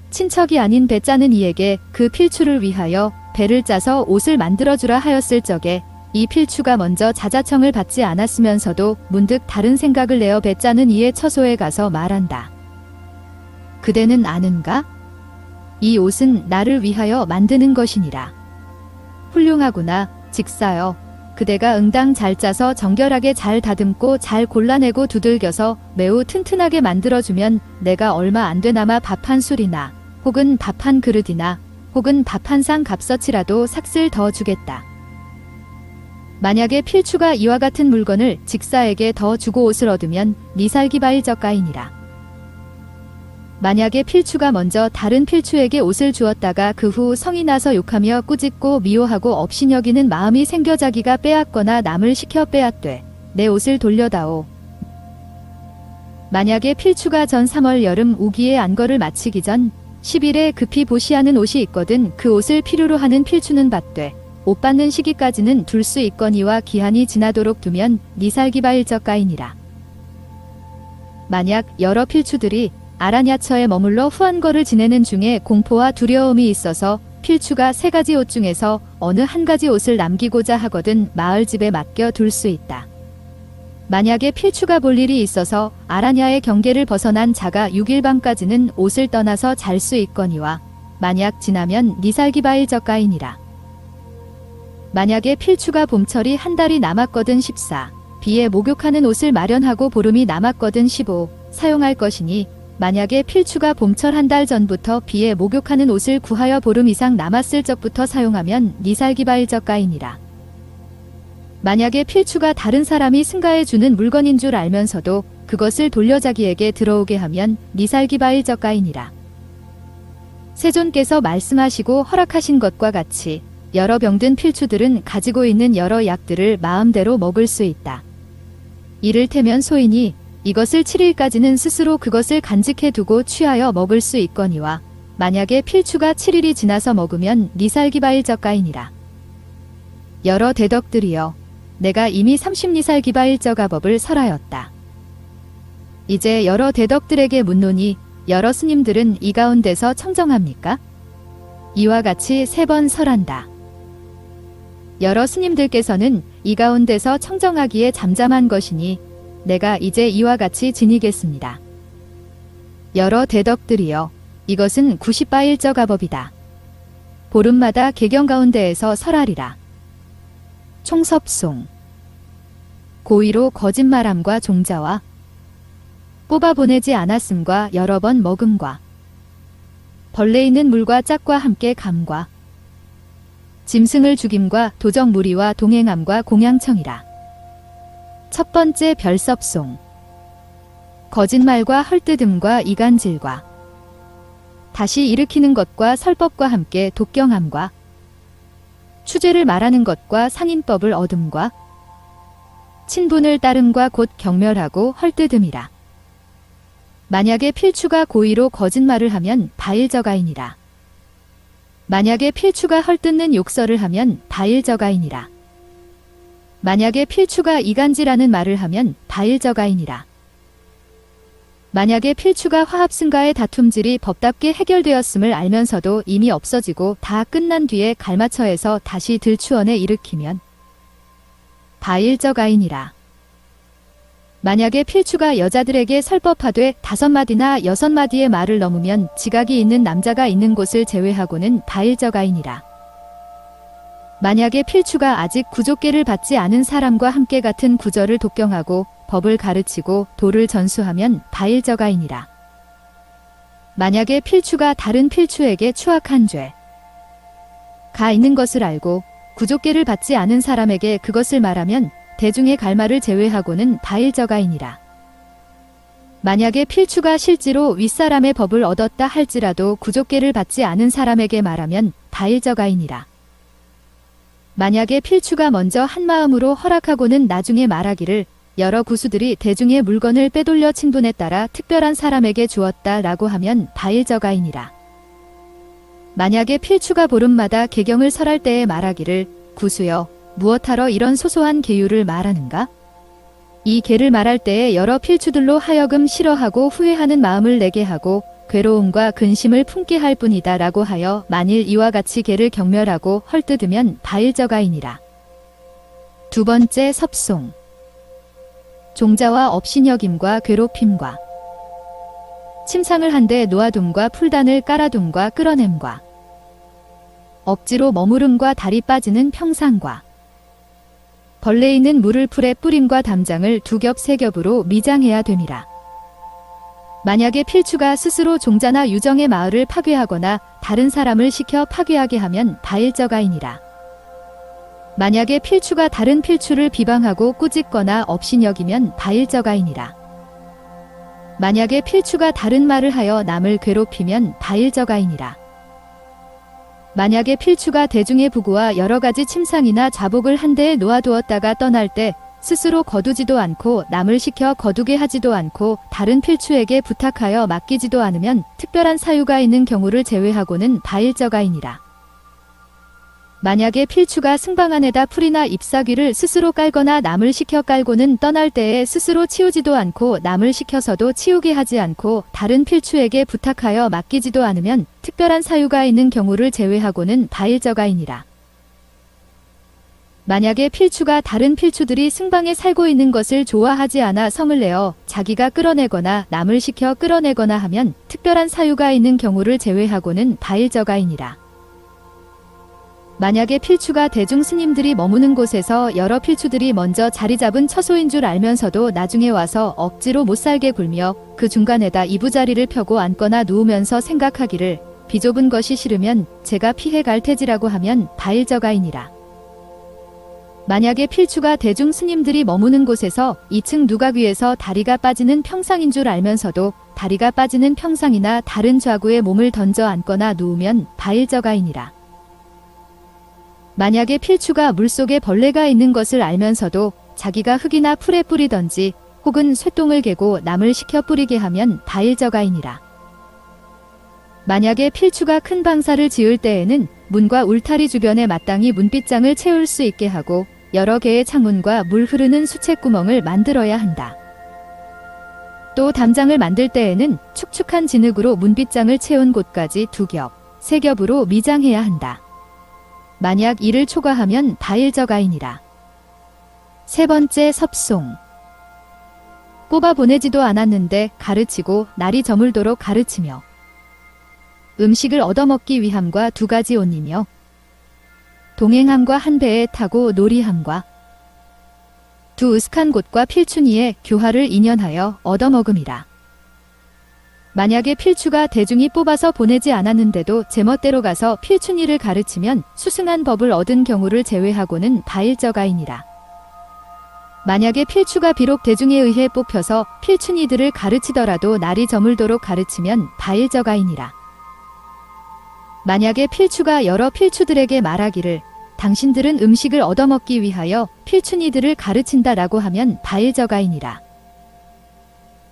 친척이 아닌 배 짜는 이에게 그 필추를 위하여 배를 짜서 옷을 만들어주라 하였을 적에 이 필추가 먼저 자자청을 받지 않았으면서도 문득 다른 생각을 내어 배 짜는 이의 처소에 가서 말한다. 그대는 아는가? 이 옷은 나를 위하여 만드는 것이니라. 훌륭하구나, 직사여. 그대가 응당 잘 짜서 정결하게 잘 다듬고 잘 골라내고 두들겨서 매우 튼튼하게 만들어주면 내가 얼마 안 되나마 밥 한 술이나 혹은 밥 한 그릇이나 혹은 밥 한 상 값어치라도 삭슬 더 주겠다. 만약에 필추가 이와 같은 물건을 직사에게 더 주고 옷을 얻으면 니살기바일적가이니라. 만약에 필추가 먼저 다른 필추에게 옷을 주었다가 그 후 성이 나서 욕하며 꾸짖고 미워하고 업신여기는 마음이 생겨 자기가 빼앗거나 남을 시켜 빼앗되 내 옷을 돌려다오. 만약에 필추가 전 3월 여름 우기의 안거를 마치기 전 10일에 급히 보시하는 옷이 있거든 그 옷을 필요로 하는 필추는 받되 옷 받는 시기까지는 둘 수 있거니와 기한이 지나도록 두면 니살기바일적가이니라. 만약 여러 필추들이 아라냐처에 머물러 후한거를 지내는 중에 공포와 두려움이 있어서 필추가 3가지 옷 중에서 어느 한 가지 옷을 남기고자 하거든 마을집에 맡겨 둘 수 있다. 만약에 필추가 볼 일이 있어서 아라냐의 경계를 벗어난 자가 6일 밤까지는 옷을 떠나서 잘 수 있거니와 만약 지나면 니살기바일적가이니라. 만약에 필추가 봄철이 한 달이 남았거든 14, 비에 목욕하는 옷을 마련하고 보름이 남았거든 15, 사용할 것이니 만약에 필추가 봄철 한 달 전부터 비에 목욕하는 옷을 구하여 보름 이상 남았을 적부터 사용하면 니살기바일적가이니라. 만약에 필추가 다른 사람이 승가해 주는 물건인 줄 알면서도 그것을 돌려 자기에게 들어오게 하면 니살기바일적가이니라. 세존께서 말씀하시고 허락하신 것과 같이 여러 병든 필추들은 가지고 있는 여러 약들을 마음대로 먹을 수 있다. 이를테면 소인이 이것을 7일까지는 스스로 그것을 간직해 두고 취하여 먹을 수 있거니와 만약에 필추가 7일이 지나서 먹으면 니살기바일적가이니라. 여러 대덕들이여, 내가 이미 30니살기바일적가법을 설하였다. 이제 여러 대덕들에게 묻노니 여러 스님들은 이 가운데서 청정합니까? 이와 같이 3번 설한다. 여러 스님들께서는 이 가운데서 청정하기에 잠잠한 것이니 내가 이제 이와 같이 지니겠습니다. 여러 대덕들이여, 이것은 90바일적가법이다. 보름마다 개경 가운데에서 설하리라. 총섭송. 고의로 거짓말함과 종자와 뽑아보내지 않았음과 여러 번 먹음과 벌레 있는 물과 짝과 함께 감과 짐승을 죽임과 도적 무리와 동행함과 공양청이라. 첫 번째 별섭송. 거짓말과 헐뜯음과 이간질과 다시 일으키는 것과 설법과 함께 독경함과 추죄를 말하는 것과 상인법을 얻음과 친분을 따름과 곧 경멸하고 헐뜯음이라. 만약에 필추가 고의로 거짓말을 하면 바일적가이니라. 만약에 필추가 헐뜯는 욕설을 하면 바일적가이니라. 만약에 필추가 이간질하는 말을 하면 바일적가이니라. 만약에 필추가 화합승가의 다툼질이 법답게 해결되었음을 알면서도 이미 없어지고 다 끝난 뒤에 갈마처에서 다시 들추원에 일으키면 바일적아이니라. 만약에 필추가 여자들에게 설법하되 5마디나 6마디의 말을 넘으면 지각이 있는 남자가 있는 곳을 제외하고는 바일적아이니라. 만약에 필추가 아직 구족계를 받지 않은 사람과 함께 같은 구절을 독경하고 법을 가르치고 도를 전수하면 바일적아이니라. 만약에 필추가 다른 필추에게 추악한 죄가 있는 것을 알고 구족계를 받지 않은 사람에게 그것을 말하면 대중의 갈말을 제외하고는 바일적아이니라. 만약에 필추가 실제로 윗사람의 법을 얻었다 할지라도 구족계를 받지 않은 사람에게 말하면 바일적아이니라. 만약에 필추가 먼저 한마음으로 허락하고는 나중에 말하기를 여러 구수들이 대중의 물건을 빼돌려 친분에 따라 특별한 사람에게 주었다라고 하면 바일적아이니라. 만약에 필추가 보름마다 계경을 설할 때에 말하기를 구수여 무엇하러 이런 소소한 계율을 말하는가? 이 계를 말할 때에 여러 필추들로 하여금 싫어하고 후회하는 마음을 내게 하고 괴로움과 근심을 품게 할 뿐이다 라고 하여 만일 이와 같이 계를 경멸하고 헐뜯으면 바일적아이니라. 두 번째 섭송. 종자와 업신여김과 괴롭힘과 침상을 한데 놓아둠과 풀단을 깔아둠과 끌어냄과 억지로 머무름과 다리 빠지는 평상과 벌레 있는 물을 풀에 뿌림과 담장을 2겹 3겹으로 미장해야 됨이라. 만약에 필추가 스스로 종자나 유정의 마을을 파괴하거나 다른 사람을 시켜 파괴하게 하면 바일적아이니라. 만약에 필추가 다른 필추를 비방하고 꾸짖거나 업신여기면 바일적아이니라. 만약에 필추가 다른 말을 하여 남을 괴롭히면 바일적아이니라. 만약에 필추가 대중의 부구와 여러 가지 침상이나 좌복을 한 대에 놓아두었다가 떠날 때 스스로 거두지도 않고 남을 시켜 거두게 하지도 않고 다른 필추에게 부탁하여 맡기지도 않으면 특별한 사유가 있는 경우를 제외하고는 바일적아이니라. 만약에 필추가 승방 안에다 풀이나 잎사귀를 스스로 깔거나 남을 시켜 깔고는 떠날 때에 스스로 치우지도 않고 남을 시켜서도 치우게 하지 않고 다른 필추에게 부탁하여 맡기지도 않으면 특별한 사유가 있는 경우를 제외하고는 바일적아이니라. 만약에 필추가 다른 필추들이 승방에 살고 있는 것을 좋아하지 않아 성을 내어 자기가 끌어내거나 남을 시켜 끌어내거나 하면 특별한 사유가 있는 경우를 제외하고는 바일적아이니라. 만약에 필추가 대중 스님들이 머무는 곳에서 여러 필추들이 먼저 자리 잡은 처소인 줄 알면서도 나중에 와서 억지로 못살게 굴며 그 중간에다 이부자리를 펴고 앉거나 누우면서 생각하기를 비좁은 것이 싫으면 제가 피해 갈 테지라고 하면 바일적아이니라. 만약에 필추가 대중 스님들이 머무는 곳에서 2층 누각 위에서 다리가 빠지는 평상인 줄 알면서도 다리가 빠지는 평상이나 다른 좌구에 몸을 던져 앉거나 누우면 바일적아이니라. 만약에 필추가 물속에 벌레가 있는 것을 알면서도 자기가 흙이나 풀에 뿌리던지 혹은 쇠똥을 개고 남을 시켜 뿌리게 하면 바일적아이니라. 만약에 필추가 큰 방사를 지을 때에는 문과 울타리 주변에 마땅히 문빗장을 채울 수 있게 하고 여러 개의 창문과 물 흐르는 수채구멍을 만들어야 한다. 또 담장을 만들 때에는 축축한 진흙으로 문빗장을 채운 곳까지 2겹, 3겹으로 미장해야 한다. 만약 이를 초과하면 바일적아이니라. 세 번째 섭송. 뽑아 보내지도 않았는데 가르치고 날이 저물도록 가르치며 음식을 얻어먹기 위함과 2가지 옷이며 동행함과 한 배에 타고 놀이함과 2 으슥한 곳과 필춘이의 교화를 인연하여 얻어먹음이라. 만약에 필추가 대중이 뽑아서 보내지 않았는데도 제멋대로 가서 필춘이를 가르치면 수승한 법을 얻은 경우를 제외하고는 바일적아이니라. 만약에 필추가 비록 대중에 의해 뽑혀서 필춘이들을 가르치더라도 날이 저물도록 가르치면 바일적아이니라. 만약에 필추가 여러 필추들에게 말하기를 당신들은 음식을 얻어먹기 위하여 필춘이들을 가르친다라고 하면 바일적아이니라.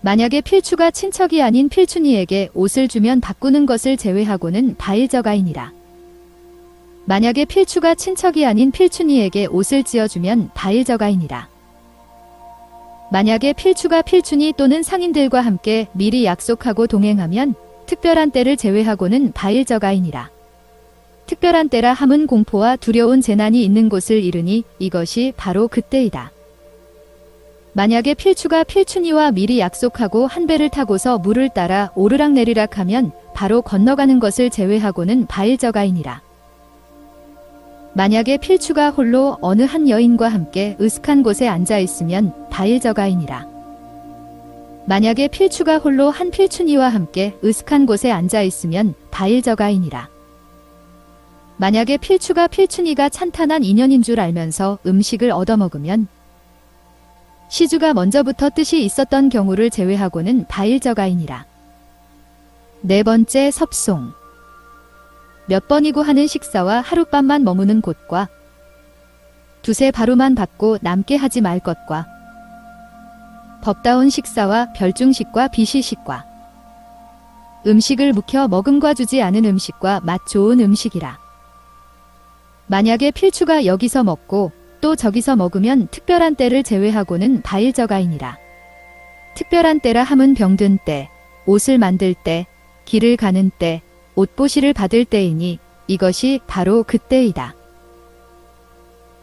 만약에 필추가 친척이 아닌 필춘이에게 옷을 주면 바꾸는 것을 제외하고는 바일적아이니라. 만약에 필추가 친척이 아닌 필춘이에게 옷을 지어주면 바일적아이니라. 만약에 필추가 필춘이 또는 상인들과 함께 미리 약속하고 동행하면 특별한 때를 제외하고는 바일적아이니라. 특별한 때라 함은 공포와 두려운 재난이 있는 곳을 이르니 이것이 바로 그때이다. 만약에 필추가 필춘이와 미리 약속하고 한 배를 타고서 물을 따라 오르락내리락 하면 바로 건너가는 것을 제외하고는 바일저가이니라. 만약에 필추가 홀로 어느 한 여인과 함께 으슥한 곳에 앉아 있으면 바일저가이니라. 만약에 필추가 홀로 한 필춘이와 함께 으슥한 곳에 앉아 있으면 바일저가이니라. 만약에 필추가 필춘이가 찬탄한 인연인 줄 알면서 음식을 얻어먹으면 시주가 먼저부터 뜻이 있었던 경우를 제외하고는 바일저가이니라. 네 번째 섭송. 몇 번이고 하는 식사와 하룻밤만 머무는 곳과 두세 바루만 받고 남게 하지 말 것과 법다운 식사와 별중식과 비시식과 음식을 묵혀 먹음과 주지 않은 음식과 맛 좋은 음식이라. 만약에 필추가 여기서 먹고 또 저기서 먹으면 특별한 때를 제외하고는 바일저가이니라. 특별한 때라 함은 병든 때, 옷을 만들 때, 길을 가는 때, 옷보시를 받을 때이니 이것이 바로 그때이다.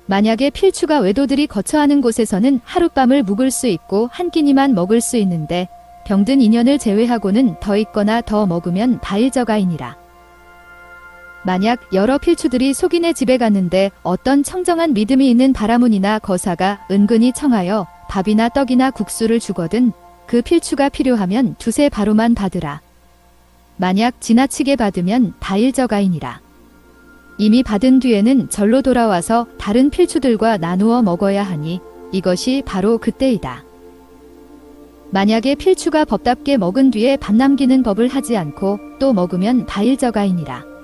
만약에 필추가 외도들이 거처하는 곳에서는 하룻밤을 묵을 수 있고 한 끼니만 먹을 수 있는데 병든 인연을 제외하고는 더 있거나 더 먹으면 바일저가이니라. 만약 여러 필추들이 속인의 집에 갔는데 어떤 청정한 믿음이 있는 바라문이나 거사가 은근히 청하여 밥이나 떡이나 국수를 주거든 그 필추가 필요하면 두세 바루만 받으라. 만약 지나치게 받으면 바일저가이니라. 이미 받은 뒤에는 절로 돌아와서 다른 필추들과 나누어 먹어야 하니 이것이 바로 그때이다. 만약에 필추가 법답게 먹은 뒤에 밥 남기는 법을 하지 않고 또 먹으면 바일저가이니라.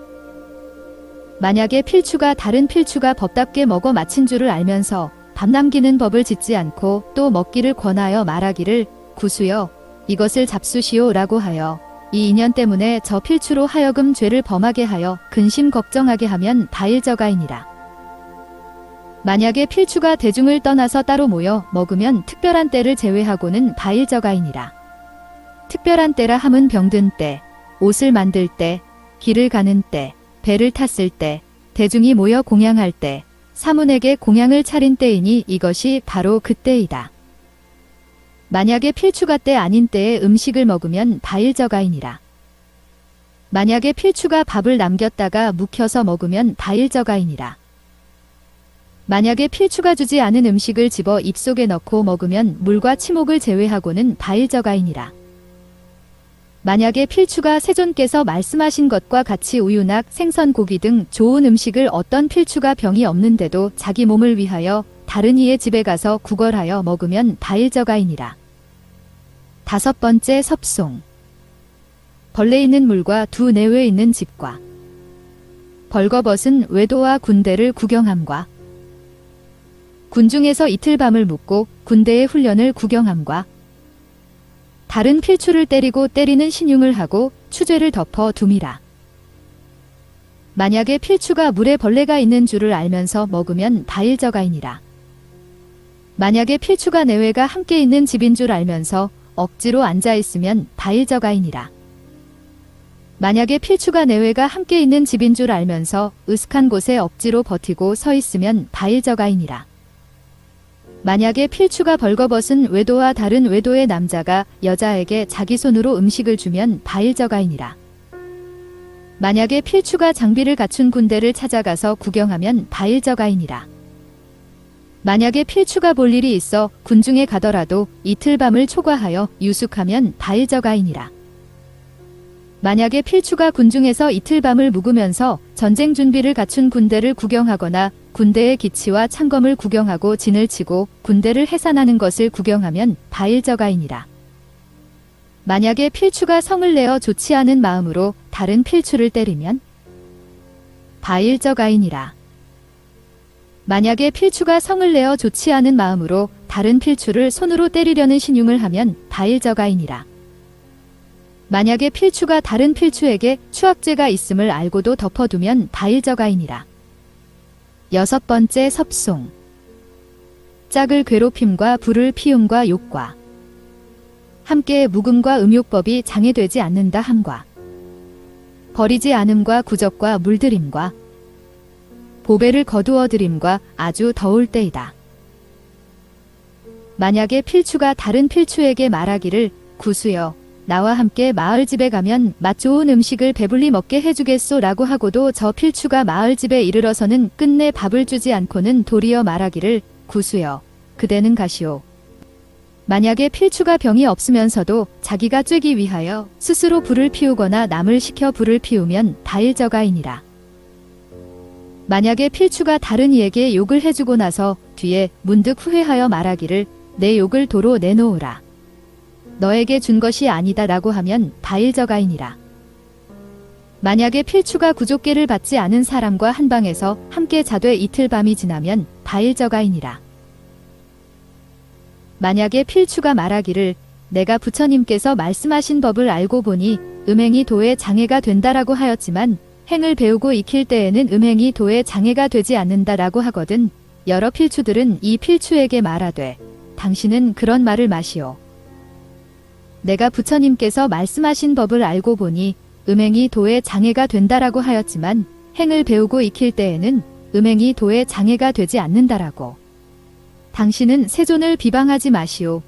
만약에 필추가 다른 필추가 법답게 먹어 마친 줄을 알면서 밥 남기는 법을 짓지 않고 또 먹기를 권하여 말하기를 구수여 이것을 잡수시오 라고 하여 이 인연 때문에 저 필추로 하여금 죄를 범하게 하여 근심 걱정하게 하면 바일저가이니라. 만약에 필추가 대중을 떠나서 따로 모여 먹으면 특별한 때를 제외하고는 바일저가이니라. 특별한 때라 함은 병든 때, 옷을 만들 때, 길을 가는 때, 배를 탔을 때, 대중이 모여 공양할 때, 사문에게 공양을 차린 때이니 이것이 바로 그때이다. 만약에 필추가 때 아닌 때에 음식을 먹으면 바일저가이니라. 만약에 필추가 밥을 남겼다가 묵혀서 먹으면 바일저가이니라. 만약에 필추가 주지 않은 음식을 집어 입속에 넣고 먹으면 물과 치목을 제외하고는 바일저가이니라. 만약에 필추가 세존께서 말씀하신 것과 같이 우유낙 생선 고기 등 좋은 음식을 어떤 필추가 병이 없는데도 자기 몸을 위하여 다른 이의 집에 가서 구걸하여 먹으면 바일저가이니라. 다섯 번째 섭송. 벌레 있는 물과 두 내외 있는 집과 벌거벗은 외도와 군대를 구경함과 군중에서 이틀 밤을 묵고 군대의 훈련을 구경함과 다른 필추를 때리고 때리는 신용을 하고 추죄를 덮어 둠이라. 만약에 필추가 물에 벌레가 있는 줄을 알면서 먹으면 바일저가이니라. 만약에 필추가 내외가 함께 있는 집인 줄 알면서 억지로 앉아 있으면 바일저가이니라. 만약에 필추가 내외가 함께 있는 집인 줄 알면서 으슥한 곳에 억지로 버티고 서 있으면 바일저가이니라. 만약에 필추가 벌거벗은 외도와 다른 외도의 남자가 여자에게 자기 손으로 음식을 주면 바일저가이니라. 만약에 필추가 장비를 갖춘 군대를 찾아가서 구경하면 바일저가이니라. 만약에 필추가 볼 일이 있어 군중에 가더라도 이틀 밤을 초과하여 유숙하면 바일저가이니라. 만약에 필추가 군중에서 이틀 밤을 묵으면서 전쟁 준비를 갖춘 군대를 구경하거나 군대의 기치와 창검을 구경하고 진을 치고 군대를 해산하는 것을 구경하면 바일저가이니라. 만약에 필추가 성을 내어 좋지 않은 마음으로 다른 필추를 때리면 바일저가이니라. 만약에 필추가 성을 내어 좋지 않은 마음으로 다른 필추를 손으로 때리려는 신용을 하면 바일저가이니라. 만약에 필추가 다른 필추에게 추악죄가 있음을 알고도 덮어두면 바일저가이니라. 여섯 번째 섭송. 짝을 괴롭힘과 불을 피움과 욕과 함께 묵음과 음욕법이 장애되지 않는다 함과 버리지 않음과 구적과 물들임과 보배를 거두어 들임과 아주 더울 때이다. 만약에 필추가 다른 필추에게 말하기를 구수여 나와 함께 마을집에 가면 맛 좋은 음식을 배불리 먹게 해주겠소 라고 하고도 저 필추가 마을집에 이르러서는 끝내 밥을 주지 않고는 도리어 말하기를 구수여 그대는 가시오. 만약에 필추가 병이 없으면서도 자기가 쬐기 위하여 스스로 불을 피우거나 남을 시켜 불을 피우면 다일저가이니라. 만약에 필추가 다른 이에게 욕을 해주고 나서 뒤에 문득 후회하여 말하기를 내 욕을 도로 내놓으라. 너에게 준 것이 아니다 라고 하면 다일저가이니라. 만약에 필추가 구족계를 받지 않은 사람과 한 방에서 함께 자되 이틀 밤이 지나면 다일저가이니라. 만약에 필추가 말하기를 내가 부처님께서 말씀하신 법을 알고 보니 음행이 도에 장애가 된다라고 하였지만 행을 배우고 익힐 때에는 음행이 도에 장애가 되지 않는다라고 하거든 여러 필추들은 이 필추에게 말하되 당신은 그런 말을 마시오. 내가 부처님께서 말씀하신 법을 알고 보니 음행이 도에 장애가 된다라고 하였지만 행을 배우고 익힐 때에는 음행이 도에 장애가 되지 않는다라고. 당신은 세존을 비방하지 마시오.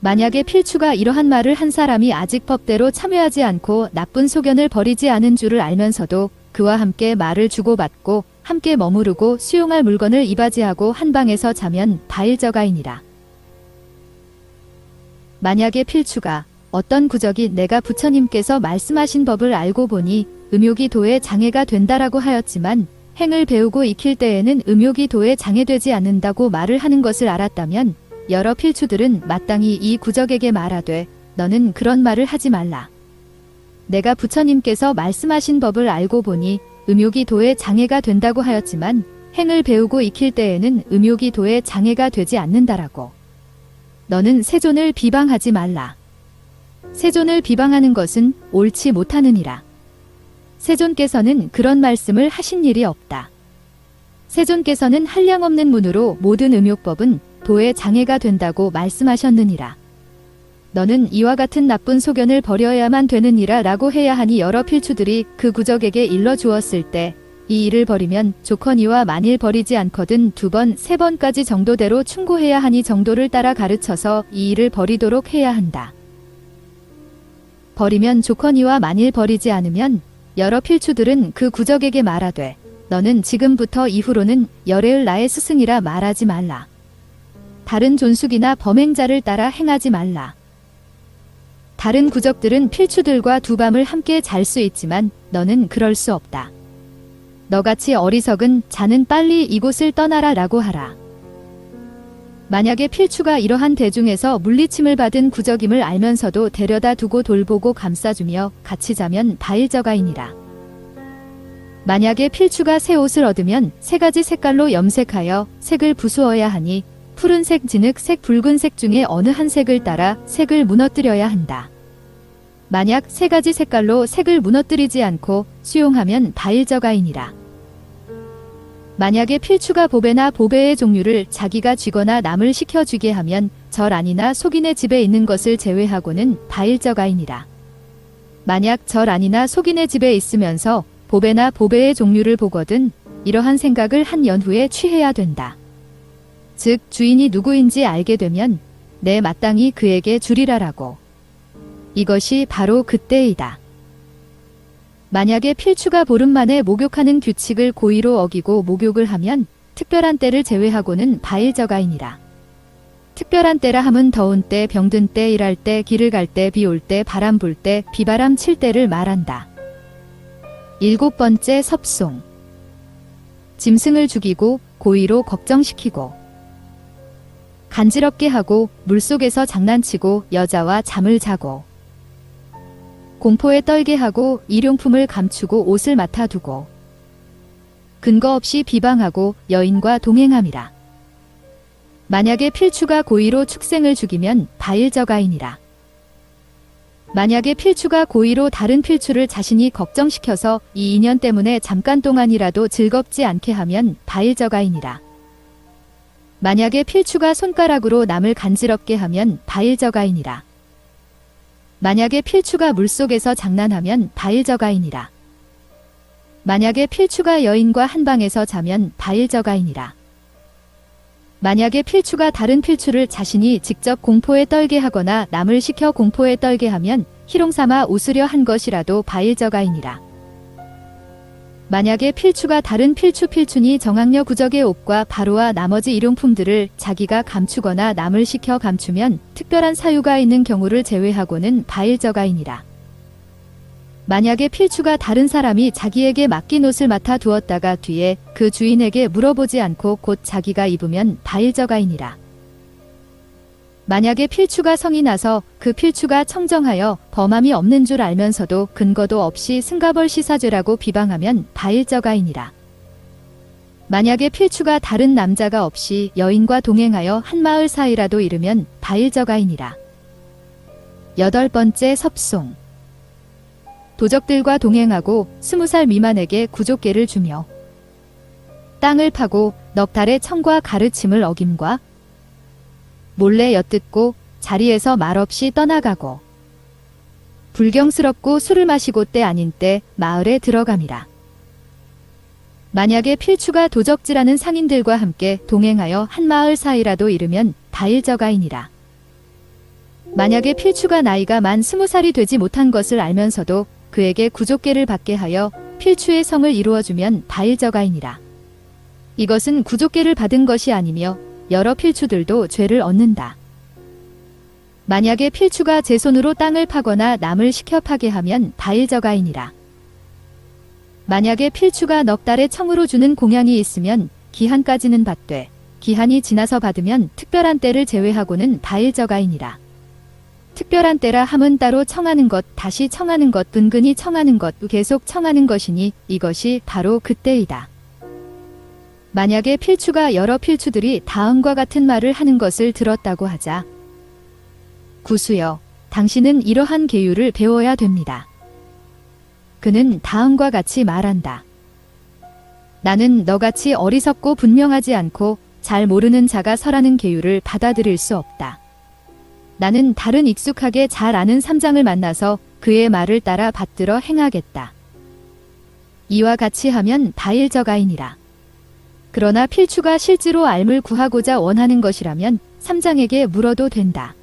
만약에 필추가 이러한 말을 한 사람이 아직 법대로 참여하지 않고 나쁜 소견을 버리지 않은 줄을 알면서도 그와 함께 말을 주고받고 함께 머무르고 수용할 물건을 이바지하고 한 방에서 자면 다일저가이니라. 만약에 필추가 어떤 구적이 내가 부처님께서 말씀하신 법을 알고 보니 음욕이 도에 장애가 된다라고 하였지만 행을 배우고 익힐 때에는 음욕이 도에 장애되지 않는다고 말을 하는 것을 알았다면 여러 필추들은 마땅히 이 구적에게 말하되 너는 그런 말을 하지 말라. 내가 부처님께서 말씀하신 법을 알고 보니 음욕이 도에 장애가 된다고 하였지만 행을 배우고 익힐 때에는 음욕이 도에 장애가 되지 않는다라고. 너는 세존을 비방하지 말라. 세존을 비방하는 것은 옳지 못하느니라. 세존께서는 그런 말씀을 하신 일이 없다. 세존께서는 한량없는 문으로 모든 음욕법은 도에 장애가 된다고 말씀하셨느니라. 너는 이와 같은 나쁜 소견을 버려야만 되느니라 라고 해야 하니 여러 필추들이 그 구적에게 일러주었을 때 이 일을 버리면 좋거니와 만일 버리지 않거든 2번, 3번까지 정도대로 충고해야 하니 정도를 따라 가르쳐서 이 일을 버리도록 해야 한다. 버리면 좋거니와 만일 버리지 않으면 여러 필추들은 그 구적에게 말하되 너는 지금부터 이후로는 열애을 나의 스승이라 말하지 말라. 다른 존숙이나 범행자를 따라 행하지 말라. 다른 구적들은 필추들과 2밤을 함께 잘 수 있지만 너는 그럴 수 없다. 너같이 어리석은 자는 빨리 이곳을 떠나라 라고 하라. 만약에 필추가 이러한 대중에서 물리침을 받은 구적임을 알면서도 데려다 두고 돌보고 감싸주며 같이 자면 다일저가이니라. 만약에 필추가 새 옷을 얻으면 3가지 색깔로 염색하여 색을 부수어야 하니 푸른색, 진흙색, 붉은색 중에 어느 한 색을 따라 색을 무너뜨려야 한다. 만약 3가지 색깔로 색을 무너뜨리지 않고 수용하면 다일저가이니라. 만약에 필추가 보배나 보배의 종류를 자기가 쥐거나 남을 시켜 쥐게 하면 절 아니나 속인의 집에 있는 것을 제외하고는 다일저가이니라. 만약 절 아니나 속인의 집에 있으면서 보배나 보배의 종류를 보거든 이러한 생각을 한 연후에 취해야 된다. 즉 주인이 누구인지 알게 되면 내 마땅히 그에게 주리라라고. 이것이 바로 그때이다. 만약에 필추가 보름 만에 목욕하는 규칙을 고의로 어기고 목욕을 하면 특별한 때를 제외하고는 다일저가이니라. 특별한 때라 함은 더운 때, 병든 때, 일할 때, 길을 갈 때, 비 올 때, 바람 불 때, 비바람 칠 때를 말한다. 7번째 섭송. 짐승을 죽이고 고의로 걱정시키고 간지럽게 하고 물속에서 장난치고 여자와 잠을 자고 공포에 떨게 하고 일용품을 감추고 옷을 맡아두고 근거 없이 비방하고 여인과 동행함이라. 만약에 필추가 고의로 축생을 죽이면 다일저가이니라. 만약에 필추가 고의로 다른 필추를 자신이 걱정시켜서 이 인연 때문에 잠깐 동안이라도 즐겁지 않게 하면 다일저가이니라. 만약에 필추가 손가락으로 남을 간지럽게 하면 다일저가이니라. 만약에 필추가 물속에서 장난하면 다일저가이니라. 만약에 필추가 여인과 한 방에서 자면 바일저가이니라. 만약에 필추가 다른 필추를 자신이 직접 공포에 떨게 하거나 남을 시켜 공포에 떨게 하면 희롱삼아 웃으려 한 것이라도 바일저가이니라. 만약에 필추가 다른 필춘이 정학녀 구적의 옷과 바로와 나머지 일용품들을 자기가 감추거나 남을 시켜 감추면 특별한 사유가 있는 경우를 제외하고는 바일저가이니라. 만약에 필추가 다른 사람이 자기에게 맡긴 옷을 맡아 두었다가 뒤에 그 주인에게 물어보지 않고 곧 자기가 입으면 바일저가이니라. 만약에 필추가 성이 나서 그 필추가 청정하여 범함이 없는 줄 알면서도 근거도 없이 승가벌시사죄라고 비방하면 바일저가이니라. 만약에 필추가 다른 남자가 없이 여인과 동행하여 한 마을 사이라도 이르면 바일저가이니라. 8번째 섭송. 도적들과 동행하고 20살 미만에게 구족계를 주며 땅을 파고 넉 달의 청과 가르침을 어김과 몰래 엿듣고 자리에서 말없이 떠나가고 불경스럽고 술을 마시고 때 아닌 때 마을에 들어감이라. 만약에 필추가 도적질하는 상인들과 함께 동행하여 한 마을 사이라도 이르면 바일저가이니라. 만약에 필추가 나이가 만 20살이 되지 못한 것을 알면서도 그에게 구족계를 받게 하여 필추의 성을 이루어주면 바일저가이니라. 이것은 구족계를 받은 것이 아니며 여러 필추들도 죄를 얻는다. 만약에 필추가 제 손으로 땅을 파거나 남을 시켜 파게 하면 바일저가이니라. 만약에 필추가 넉 달의 청으로 주는 공양이 있으면 기한까지는 받되 기한이 지나서 받으면 특별한 때를 제외하고는 바일저가이니라. 특별한 때라 함은 따로 청하는 것, 다시 청하는 것, 은근히 청하는 것, 계속 청하는 것이니 이것이 바로 그때이다. 만약에 필추가 여러 필추들이 다음과 같은 말을 하는 것을 들었다고 하자. 구수여, 당신은 이러한 계율을 배워야 됩니다. 그는 다음과 같이 말한다. 나는 너같이 어리석고 분명하지 않고 잘 모르는 자가 설하는 계율을 받아들일 수 없다. 나는 다른 익숙하게 잘 아는 삼장을 만나서 그의 말을 따라 받들어 행하겠다. 이와 같이 하면 바일저가이니라. 그러나 필추가 실제로 알물 구하고자 원하는 것이라면 삼장에게 물어도 된다.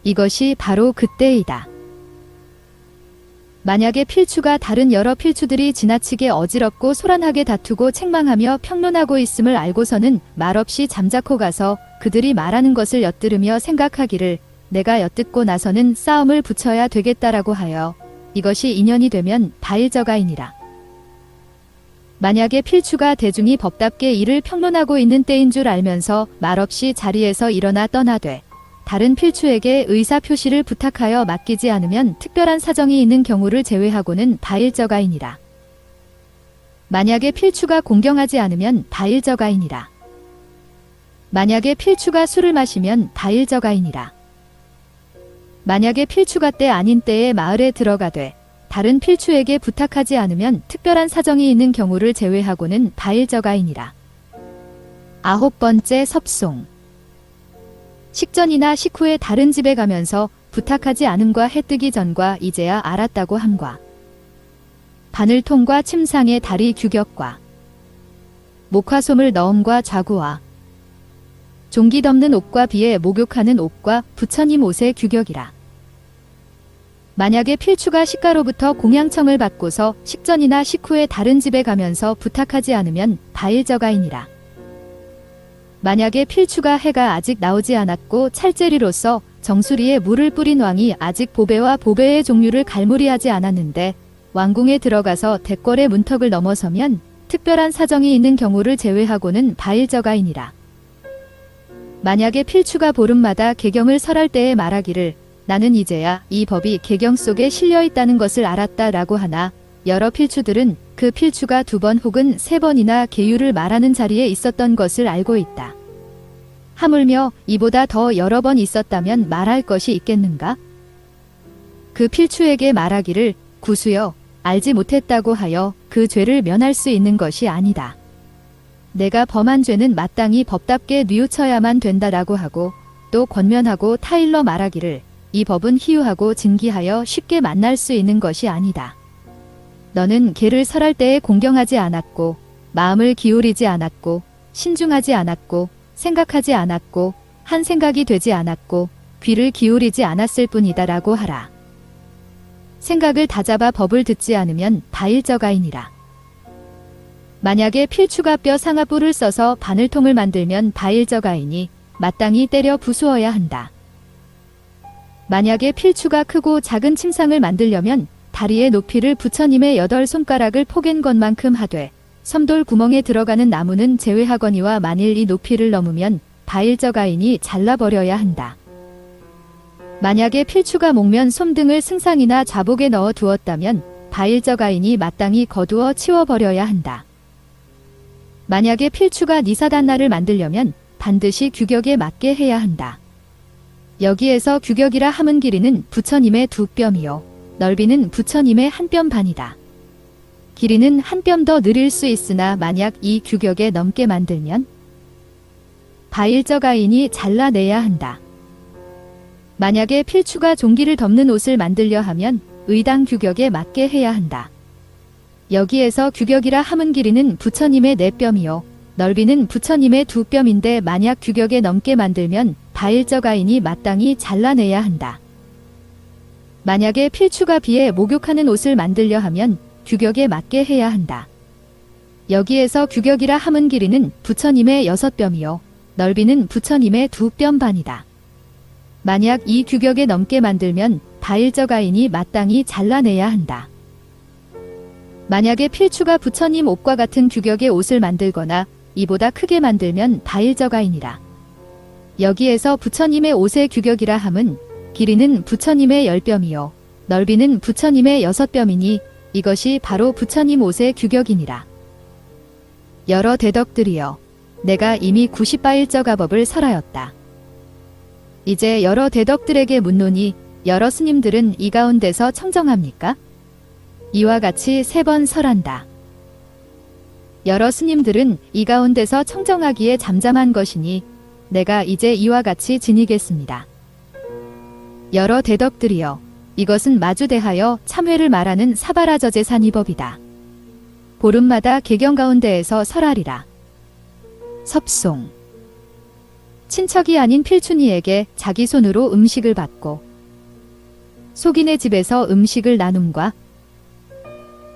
이것이 바로 그때이다. 만약에 필추가 다른 여러 필추들이 지나치게 어지럽고 소란하게 다투고 책망하며 평론하고 있음을 알고서는 말없이 잠자코 가서 그들이 말하는 것을 엿들으며 생각하기를 내가 엿듣고 나서는 싸움을 붙여야 되겠다라고 하여 이것이 인연이 되면 바일저가이니라. 만약에 필추가 대중이 법답게 이를 평론하고 있는 때인 줄 알면서 말없이 자리에서 일어나 떠나되 다른 필추에게 의사표시를 부탁하여 맡기지 않으면 특별한 사정이 있는 경우를 제외하고는 바일저가이니라. 만약에 필추가 공경하지 않으면 바일저가이니라. 만약에 필추가 술을 마시면 바일저가이니라. 만약에 필추가 때 아닌 때에 마을에 들어가되 다른 필추에게 부탁하지 않으면 특별한 사정이 있는 경우를 제외하고는 바일저가이니라. 9번째 섭송. 식전이나 식후에 다른 집에 가면서 부탁하지 않음과 해 뜨기 전과 이제야 알았다고 함과 바늘통과 침상의 다리 규격과 목화솜을 넣음과 좌구와 종기 덮는 옷과 비에 목욕하는 옷과 부처님 옷의 규격이라. 만약에 필추가 식가로부터 공양청을 받고서 식전이나 식후에 다른 집에 가면서 부탁하지 않으면 바일저가이니라. 만약에 필추가 해가 아직 나오지 않았고 찰제리로서 정수리에 물을 뿌린 왕이 아직 보배와 보배의 종류를 갈무리하지 않았는데 왕궁에 들어가서 대궐의 문턱을 넘어서면 특별한 사정이 있는 경우를 제외하고는 바일저가이니라. 만약에 필추가 보름마다 개경을 설할 때에 말하기를 나는 이제야 이 법이 개경 속에 실려 있다는 것을 알았다라고 하나 여러 필추들은 그 필추가 2번 혹은 3번이나 계율을 말하는 자리에 있었던 것을 알고 있다. 하물며 이보다 더 여러 번 있었다면 말할 것이 있겠는가? 그 필추에게 말하기를 구수여 알지 못했다고 하여 그 죄를 면할 수 있는 것이 아니다. 내가 범한 죄는 마땅히 법답게 뉘우쳐야만 된다라고 하고 또 권면하고 타일러 말하기를 이 법은 희유하고 진기하여 쉽게 만날 수 있는 것이 아니다. 너는 개를 설할 때에 공경하지 않았고 마음을 기울이지 않았고 신중하지 않았고 생각하지 않았고 한 생각이 되지 않았고 귀를 기울이지 않았을 뿐이다 라고 하라. 생각을 다잡아 법을 듣지 않으면 바일저가이니라. 만약에 필추가 뼈 상아 뿔을 써서 바늘통을 만들면 바일저가이니 마땅히 때려 부수어야 한다. 만약에 필추가 크고 작은 침상을 만들려면 다리의 높이를 부처님의 8손가락을 포갠 것만큼 하되 섬돌 구멍에 들어가는 나무는 제외하거니와 만일 이 높이를 넘으면 바일저가이니 잘라버려야 한다. 만약에 필추가 목면 솜등을 승상이나 좌복에 넣어 두었다면 바일저가이니 마땅히 거두어 치워버려야 한다. 만약에 필추가 니사단나를 만들려면 반드시 규격에 맞게 해야 한다. 여기에서 규격이라 함은 길이는 부처님의 2뼘이요 넓이는 부처님의 1뼘 반이다. 길이는 1뼘 더 느릴 수 있으나 만약 이 규격에 넘게 만들면 바일저가이니 잘라내야 한다. 만약에 필추가 종기를 덮는 옷을 만들려 하면 의당 규격에 맞게 해야 한다. 여기에서 규격이라 함은 길이는 부처님의 4뼘이요 넓이는 부처님의 2뼘인데 만약 규격에 넘게 만들면 바일저가이니 마땅히 잘라내야 한다. 만약에 필추가 비에 목욕하는 옷을 만들려 하면 규격에 맞게 해야 한다. 여기에서 규격이라 함은 길이는 부처님의 6뼘이요 넓이는 부처님의 2뼘 반이다. 만약 이 규격에 넘게 만들면 바일저가이니 마땅히 잘라내야 한다. 만약에 필추가 부처님 옷과 같은 규격의 옷을 만들거나 이보다 크게 만들면 바일저가이니라. 여기에서 부처님의 옷의 규격이라 함은 길이는 부처님의 10뼘이요 넓이는 부처님의 6뼘이니 이것이 바로 부처님 옷의 규격이니라. 여러 대덕들이여 내가 이미 90바일저가법을 설하였다. 이제 여러 대덕들에게 묻노니 여러 스님들은 이 가운데서 청정합니까? 이와 같이 3번 설한다. 여러 스님들은 이 가운데서 청정하기에 잠잠한 것이니 내가 이제 이와 같이 지니겠습니다. 여러 대덕들이여 이것은 마주대하여 참회를 말하는 사바라저제사니법이다. 보름마다 개경 가운데에서 설하리라. 섭송 친척이 아닌 필춘이에게 자기 손으로 음식을 받고 속인의 집에서 음식을 나눔과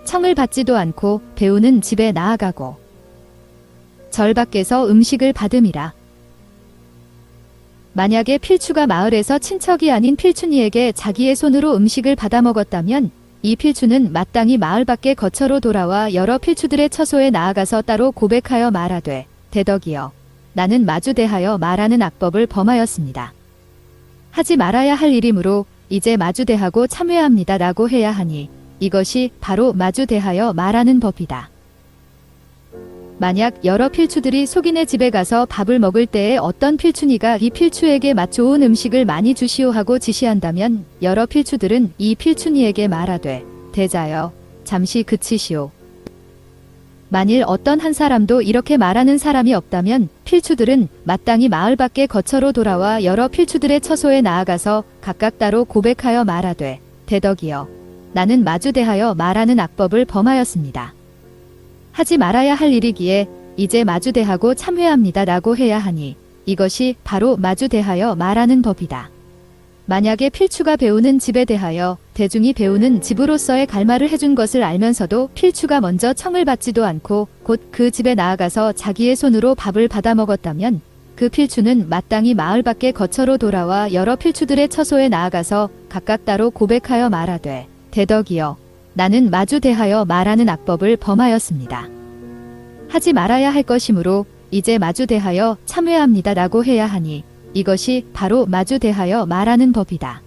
청을 받지도 않고 배우는 집에 나아가고 절 밖에서 음식을 받음이라. 만약에 필추가 마을에서 친척이 아닌 필춘이에게 자기의 손으로 음식을 받아 먹었다면 이 필추는 마땅히 마을 밖에 거처로 돌아와 여러 필추들의 처소에 나아가서 따로 고백하여 말하되 대덕이여 나는 마주대하여 말하는 악법을 범하였습니다. 하지 말아야 할 일이므로 이제 마주대하고 참회합니다 라고 해야 하니 이것이 바로 마주대하여 말하는 법이다. 만약 여러 필추들이 속인의 집에 가서 밥을 먹을 때에 어떤 필춘이가 이 필추에게 맛 좋은 음식을 많이 주시오 하고 지시한다면 여러 필추들은 이 필춘이에게 말하되 대자여 잠시 그치시오. 만일 어떤 한 사람도 이렇게 말하는 사람이 없다면 필추들은 마땅히 마을 밖에 거처로 돌아와 여러 필추들의 처소에 나아가서 각각 따로 고백하여 말하되 대덕이여 나는 마주대하여 말하는 악법을 범하였습니다. 하지 말아야 할 일이기에 이제 마주대하고 참회합니다 라고 해야 하니 이것이 바로 마주대하여 말하는 법이다. 만약에 필추가 배우는 집에 대하여 대중이 배우는 집으로서의 갈말을 해준 것을 알면서도 필추가 먼저 청을 받지도 않고 곧 그 집에 나아가서 자기의 손으로 밥을 받아 먹었다면 그 필추는 마땅히 마을 밖에 거처로 돌아와 여러 필추들의 처소에 나아가서 각각 따로 고백하여 말하되 대덕이여 나는 마주대하여 말하는 악법을 범하였습니다. 하지 말아야 할 것이므로 이제 마주대하여 참회합니다 라고 해야 하니 이것이 바로 마주대하여 말하는 법이다.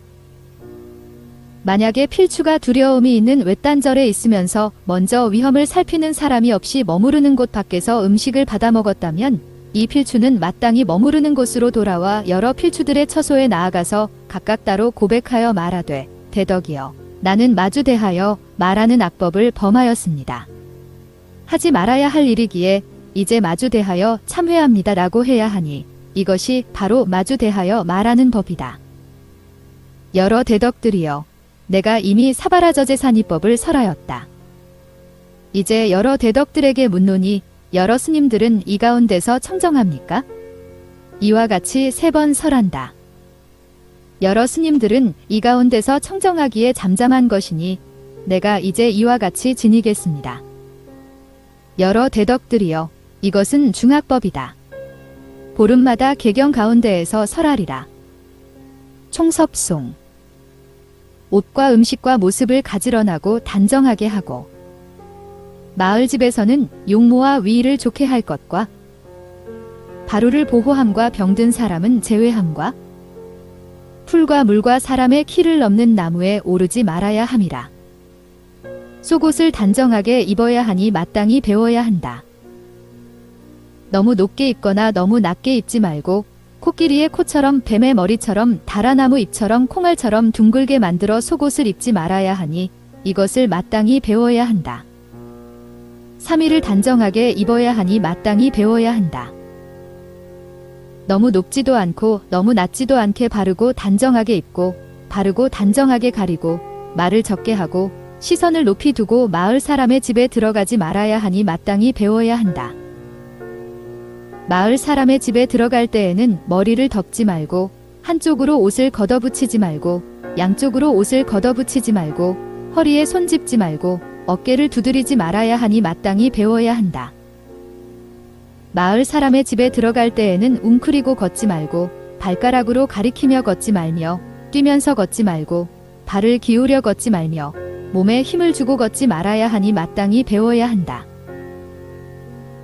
만약에 필추가 두려움이 있는 외딴절에 있으면서 먼저 위험을 살피는 사람이 없이 머무르는 곳 밖에서 음식을 받아 먹었다면 이 필추는 마땅히 머무르는 곳으로 돌아와 여러 필추들의 처소에 나아가서 각각 따로 고백하여 말하되 대덕이여 나는 마주대하여 말하는 악법을 범하였습니다. 하지 말아야 할 일이기에 이제 마주대하여 참회합니다 라고 해야 하니 이것이 바로 마주대하여 말하는 법이다. 여러 대덕들이여 내가 이미 사바라저제사니법을 설하였다. 이제 여러 대덕들에게 묻노니 여러 스님들은 이 가운데서 청정합니까? 이와 같이 3번 설한다. 여러 스님들은 이 가운데서 청정하기에 잠잠한 것이니 내가 이제 이와 같이 지니겠습니다. 여러 대덕들이여, 이것은 중학법이다. 보름마다 개경 가운데에서 설하리라. 총섭송. 옷과 음식과 모습을 가지런하고 단정하게 하고, 마을집에서는 용모와 위의를 좋게 할 것과, 바루를 보호함과 병든 사람은 제외함과, 풀과 물과 사람의 키를 넘는 나무에 오르지 말아야 함이라. 속옷을 단정하게 입어야 하니 마땅히 배워야 한다. 너무 높게 입거나 너무 낮게 입지 말고 코끼리의 코처럼 뱀의 머리처럼 다라나무 잎처럼 콩알처럼 둥글게 만들어 속옷을 입지 말아야 하니 이것을 마땅히 배워야 한다. 3일을 단정하게 입어야 하니 마땅히 배워야 한다. 너무 높지도 않고 너무 낮지도 않게 바르고 단정하게 입고 바르고 단정하게 가리고 말을 적게 하고 시선을 높이 두고 마을 사람의 집에 들어가지 말아야 하니 마땅히 배워야 한다. 마을 사람의 집에 들어갈 때에는 머리를 덮지 말고 한쪽으로 옷을 걷어붙이지 말고 양쪽으로 옷을 걷어붙이지 말고 허리에 손 짚지 말고 어깨를 두드리지 말아야 하니 마땅히 배워야 한다. 마을 사람의 집에 들어갈 때에는 웅크리고 걷지 말고 발가락으로 가리키며 걷지 말며 뛰면서 걷지 말고 발을 기울여 걷지 말며 몸에 힘을 주고 걷지 말아야 하니 마땅히 배워야 한다.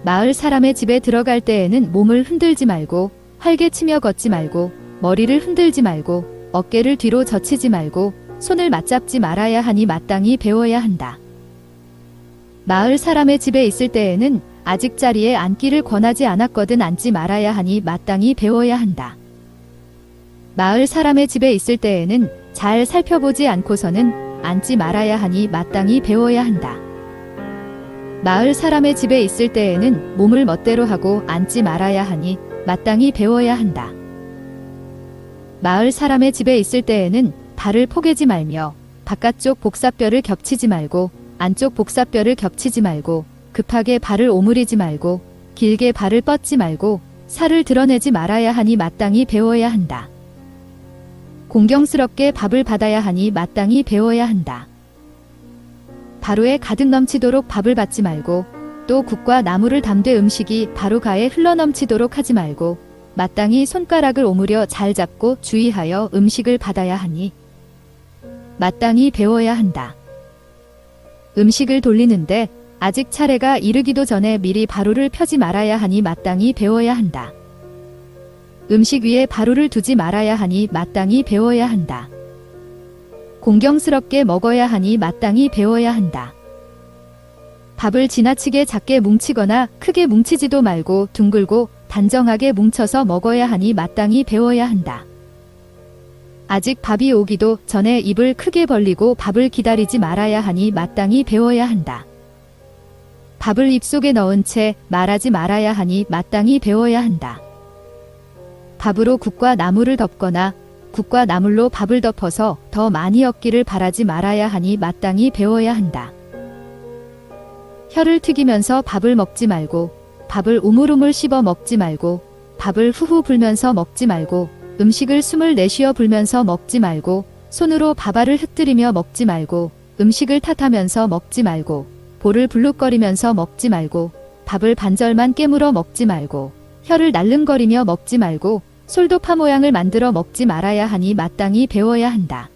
마을 사람의 집에 들어갈 때에는 몸을 흔들지 말고 활개치며 걷지 말고 머리를 흔들지 말고 어깨를 뒤로 젖히지 말고 손을 맞잡지 말아야 하니 마땅히 배워야 한다. 마을 사람의 집에 있을 때에는 아직 자리에 앉기를 권하지 않았거든 앉지 말아야 하니 마땅히 배워야 한다. 마을 사람의 집에 있을 때에는 잘 살펴보지 않고서는 앉지 말아야 하니 마땅히 배워야 한다. 마을 사람의 집에 있을 때에는 몸을 멋대로 하고 앉지 말아야 하니 마땅히 배워야 한다. 마을 사람의 집에 있을 때에는 발을 포개지 말며 바깥쪽 복사뼈를 겹치지 말고 안쪽 복사뼈를 겹치지 말고 급하게 발을 오므리지 말고 길게 발을 뻗지 말고 살을 드러내지 말아야 하니 마땅히 배워야 한다. 공경스럽게 밥을 받아야 하니 마땅히 배워야 한다. 바로에 가득 넘치도록 밥을 받지 말고 또 국과 나물을 담되 음식이 바로 가에 흘러넘치도록 하지 말고 마땅히 손가락을 오므려 잘 잡고 주의하여 음식을 받아야 하니 마땅히 배워야 한다. 음식을 돌리는데 아직 차례가 이르기도 전에 미리 바로를 펴지 말아야 하니 마땅히 배워야 한다. 음식 위에 바로를 두지 말아야 하니 마땅히 배워야 한다. 공경스럽게 먹어야 하니 마땅히 배워야 한다. 밥을 지나치게 작게 뭉치거나 크게 뭉치지도 말고 둥글고 단정하게 뭉쳐서 먹어야 하니 마땅히 배워야 한다. 아직 밥이 오기도 전에 입을 크게 벌리고 밥을 기다리지 말아야 하니 마땅히 배워야 한다. 밥을 입속에 넣은 채 말하지 말아야 하니 마땅히 배워야 한다. 밥으로 국과 나물을 덮거나 국과 나물로 밥을 덮어서 더 많이 얻기를 바라지 말아야 하니 마땅히 배워야 한다. 혀를 튀기면서 밥을 먹지 말고 밥을 우물우물 씹어 먹지 말고 밥을 후후 불면서 먹지 말고 음식을 숨을 내쉬어 불면서 먹지 말고 손으로 밥알을 흩뜨리며 먹지 말고 음식을 탓하면서 먹지 말고 볼을 불룩거리면서 먹지 말고 밥을 반절만 깨물어 먹지 말고 혀를 날름거리며 먹지 말고 솔도파 모양을 만들어 먹지 말아야 하니 마땅히 배워야 한다.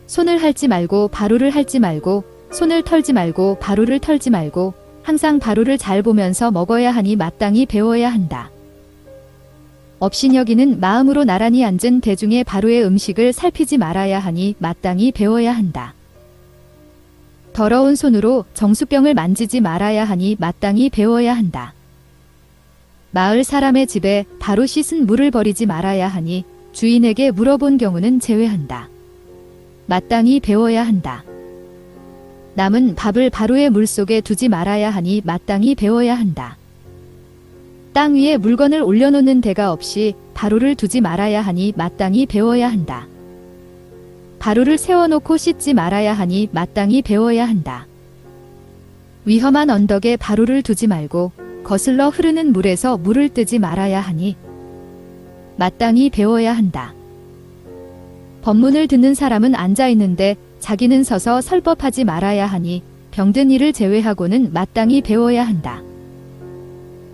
손을 핥지 말고 바루를 핥지 말고 손을 털지 말고 바루를 털지 말고 항상 바루를 잘 보면서 먹어야 하니 마땅히 배워야 한다. 업신여기는 마음으로 나란히 앉은 대중의 바루의 음식을 살피지 말아야 하니 마땅히 배워야 한다. 더러운 손으로 정수병을 만지지 말아야 하니 마땅히 배워야 한다. 마을 사람의 집에 바로 씻은 물을 버리지 말아야 하니 주인에게 물어본 경우는 제외한다. 마땅히 배워야 한다. 남은 밥을 바로의 물속에 두지 말아야 하니 마땅히 배워야 한다. 땅 위에 물건을 올려놓는 데가 없이 바로를 두지 말아야 하니 마땅히 배워야 한다. 바로를 세워놓고 씻지 말아야 하니 마땅히 배워야 한다. 위험한 언덕에 바로를 두지 말고 거슬러 흐르는 물에서 물을 뜨지 말아야 하니 마땅히 배워야 한다. 법문을 듣는 사람은 앉아 있는데 자기는 서서 설법하지 말아야 하니 병든 이를 제외하고는 마땅히 배워야 한다.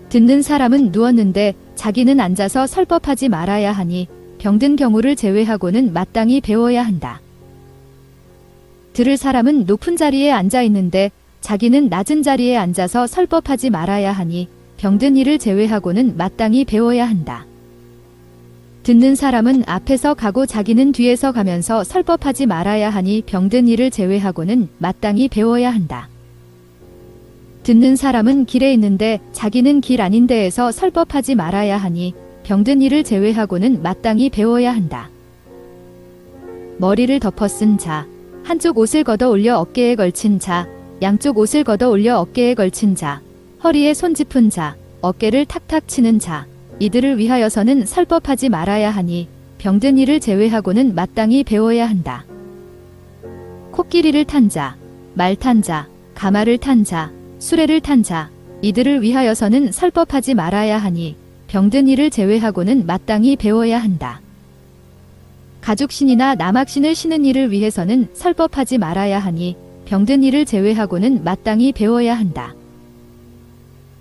듣는 사람은 누웠는데 자기는 앉아서 설법하지 말아야 하니 병든 경우를 제외하고는 마땅히 배워야 한다. 들을 사람은 높은 자리에 앉아 있는데 자기는 낮은 자리에 앉아서 설법하지 말아야 하니 병든 이를 제외하고는 마땅히 배워야 한다. 듣는 사람은 앞에서 가고 자기는 뒤에서 가면서 설법하지 말아야 하니 병든 이를 제외하고는 마땅히 배워야 한다. 듣는 사람은 길에 있는데 자기는 길 아닌 데에서 설법하지 말아야 하니 병든 이를 제외하고는 마땅히 배워야 한다. 머리를 덮어 쓴 자, 한쪽 옷을 걷어 올려 어깨에 걸친 자, 양쪽 옷을 걷어 올려 어깨에 걸친 자, 허리에 손 짚은 자, 어깨를 탁탁 치는 자, 이들을 위하여서는 설법하지 말아야 하니 병든 이를 제외하고는 마땅히 배워야 한다. 코끼리를 탄 자, 말 탄 자, 가마를 탄 자, 수레를 탄 자, 이들을 위하여서는 설법하지 말아야 하니 병든 이를 제외하고는 마땅히 배워야 한다. 가죽신이나 나막신을 신은 이를 위해서는 설법하지 말아야 하니 병든 이를 제외하고는 마땅히 배워야 한다.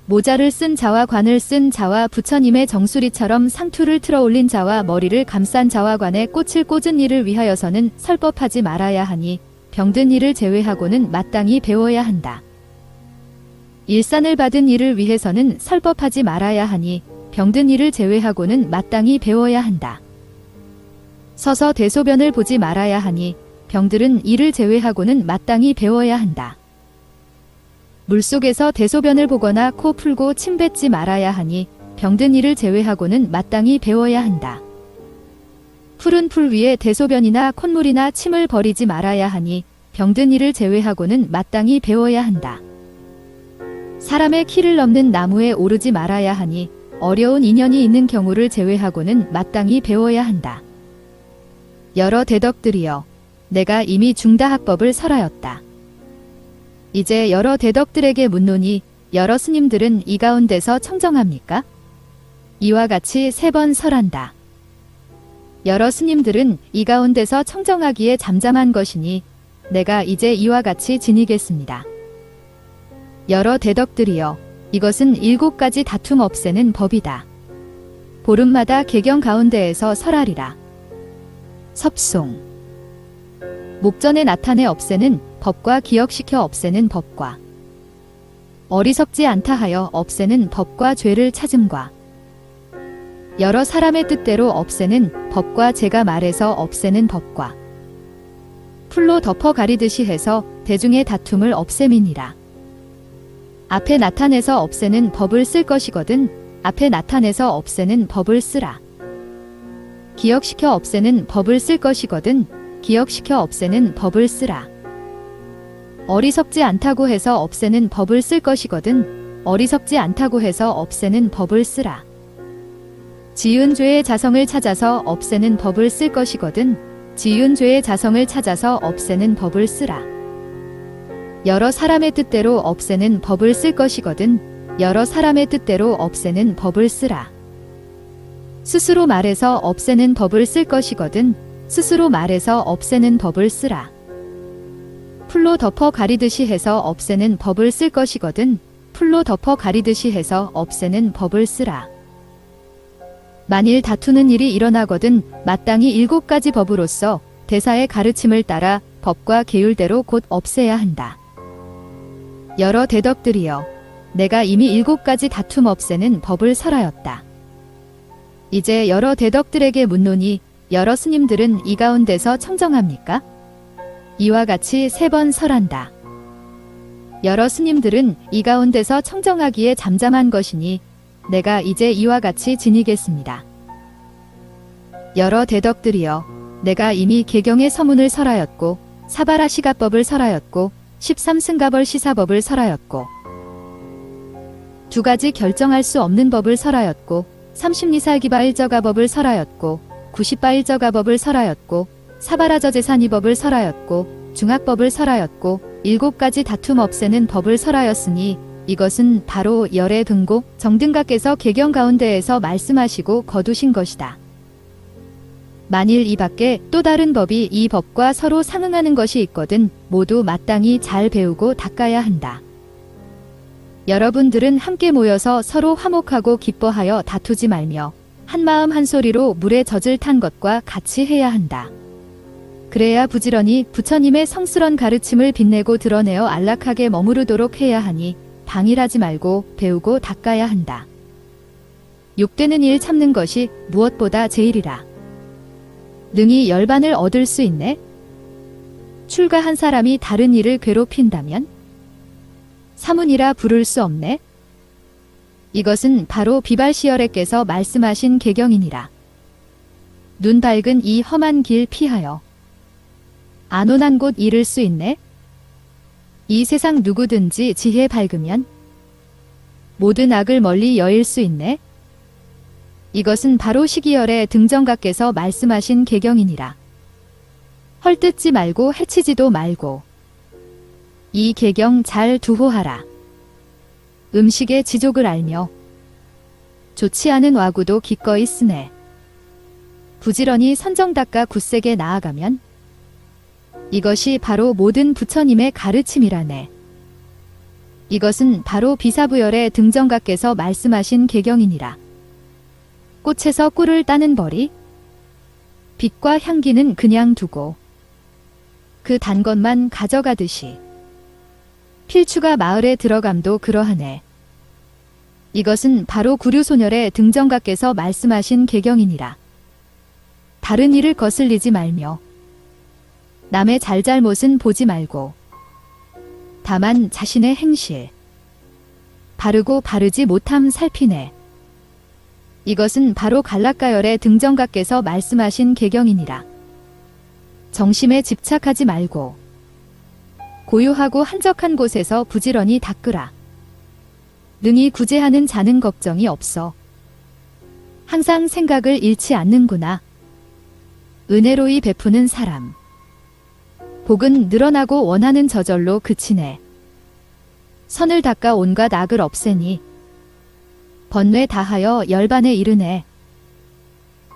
모자를 쓴 자와 관을 쓴 자와 부처님의 정수리처럼 상투를 틀어 올린 자와 머리를 감싼 자와 관에 꽃을 꽂은 이를 위하여서는 설법하지 말아야 하니 병든 이를 제외하고는 마땅히 배워야 한다. 일산을 받은 이를 위해서는 설법하지 말아야 하니 병든 이를 제외하고는 마땅히 배워야 한다. 서서 대소변을 보지 말아야 하니 병들은 이를 제외하고는 마땅히 배워야 한다. 물속에서 대소변을 보거나 코 풀고 침 뱉지 말아야 하니 병든 이를 제외하고는 마땅히 배워야 한다. 푸른 풀 위에 대소변이나 콧물이나 침을 버리지 말아야 하니 병든 이를 제외하고는 마땅히 배워야 한다. 사람의 키를 넘는 나무에 오르지 말아야 하니 어려운 인연이 있는 경우를 제외하고는 마땅히 배워야 한다. 여러 대덕들이여, 내가 이미 중다학법을 설하였다. 이제 여러 대덕들에게 묻노니 여러 스님들은 이 가운데서 청정합니까? 이와 같이 3번 설한다. 여러 스님들은 이 가운데서 청정하기에 잠잠한 것이니 내가 이제 이와 같이 지니겠습니다. 여러 대덕들이여, 이것은 7가지 다툼 없애는 법이다. 보름마다 개경 가운데에서 설하리라. 섭송. 목전에 나타내 없애는 법과 기억시켜 없애는 법과 어리석지 않다 하여 없애는 법과 죄를 찾음과 여러 사람의 뜻대로 없애는 법과 제가 말해서 없애는 법과 풀로 덮어 가리듯이 해서 대중의 다툼을 없앰이니라. 앞에 나타내서 없애는 법을 쓸 것이거든 앞에 나타내서 없애는 법을 쓰라. 기억시켜 없애는 법을 쓸 것이거든 기억시켜 없애는 법을 쓰라. 어리석지 않다고 해서 없애는 법을 쓸 것이거든 어리석지 않다고 해서 없애는 법을 쓰라. 지은 죄의 자성을 찾아서 없애는 법을 쓸 것이거든 지은 죄의 자성을 찾아서 없애는 법을 쓰라. 여러 사람의 뜻대로 없애는 법을 쓸 것이거든 여러 사람의 뜻대로 없애는 법을 쓰라. 스스로 말해서 없애는 법을 쓸 것이거든 스스로 말해서 없애는 법을 쓰라. 풀로 덮어 가리듯이 해서 없애는 법을 쓸 것이거든 풀로 덮어 가리듯이 해서 없애는 법을 쓰라. 만일 다투는 일이 일어나거든 마땅히 7가지 법으로서 대사의 가르침을 따라 법과 계율대로 곧 없애야 한다. 여러 대덕들이여, 내가 이미 7가지 다툼 없애는 법을 설하였다. 이제 여러 대덕들에게 묻노니 여러 스님들은 이 가운데서 청정합니까? 이와 같이 3번 설한다. 여러 스님들은 이 가운데서 청정하기에 잠잠한 것이니 내가 이제 이와 같이 지니겠습니다. 여러 대덕들이여, 내가 이미 개경의 서문을 설하였고 사바라 시가법을 설하였고 13승가벌 시사법을 설하였고 2가지 결정할 수 없는 법을 설하였고 32살기바 일저가법을 설하였고 90바 일저가법을 설하였고 사바라저 제사니법을 설하였고 중학법을 설하였고 7가지 다툼 없애는 법을 설하였으니 이것은 바로 열의 등고 정등각께서 계경 가운데에서 말씀하시고 거두신 것이다. 만일 이 밖에 또 다른 법이 이 법과 서로 상응하는 것이 있거든 모두 마땅히 잘 배우고 닦아야 한다. 여러분들은 함께 모여서 서로 화목하고 기뻐하여 다투지 말며 한마음 한소리로 물에 젖을 탄 것과 같이 해야 한다. 그래야 부지런히 부처님의 성스런 가르침을 빛내고 드러내어 안락하게 머무르도록 해야 하니 방일하지 말고 배우고 닦아야 한다. 욕되는 일 참는 것이 무엇보다 제일이라. 능히 열반을 얻을 수 있네? 출가한 사람이 다른 이를 괴롭힌다면? 사문이라 부를 수 없네? 이것은 바로 비발시열애께서 말씀하신 계경이니라. 눈 밝은 이 험한 길 피하여 안온한 곳 이를 수 있네? 이 세상 누구든지 지혜 밝으면 모든 악을 멀리 여일 수 있네? 이것은 바로 시기열의 등정각께서 말씀하신 계경이니라. 헐뜯지 말고 해치지도 말고 이 계경 잘 두호하라. 음식의 지족을 알며 좋지 않은 와구도 기꺼이 쓰네. 부지런히 선정 닦아 굳세게 나아가면 이것이 바로 모든 부처님의 가르침이라네. 이것은 바로 비사부열의 등정각께서 말씀하신 계경이니라. 꽃에서 꿀을 따는 벌이 빛과 향기는 그냥 두고 그 단 것만 가져가듯이 필추가 마을에 들어감도 그러하네. 이것은 바로 구류소멸의 등정각께서 말씀하신 계경이니라. 다른 이를 거슬리지 말며 남의 잘잘못은 보지 말고 다만 자신의 행실 바르고 바르지 못함 살피네. 이것은 바로 갈락가열의 등정각께서 말씀하신 계경이니라. 정심에 집착하지 말고 고요하고 한적한 곳에서 부지런히 닦으라. 능히 구제하는 자는 걱정이 없어. 항상 생각을 잃지 않는구나. 은혜로이 베푸는 사람. 복은 늘어나고 원하는 저절로 그치네. 선을 닦아 온갖 악을 없애니 번뇌 다하여 열반에 이르네.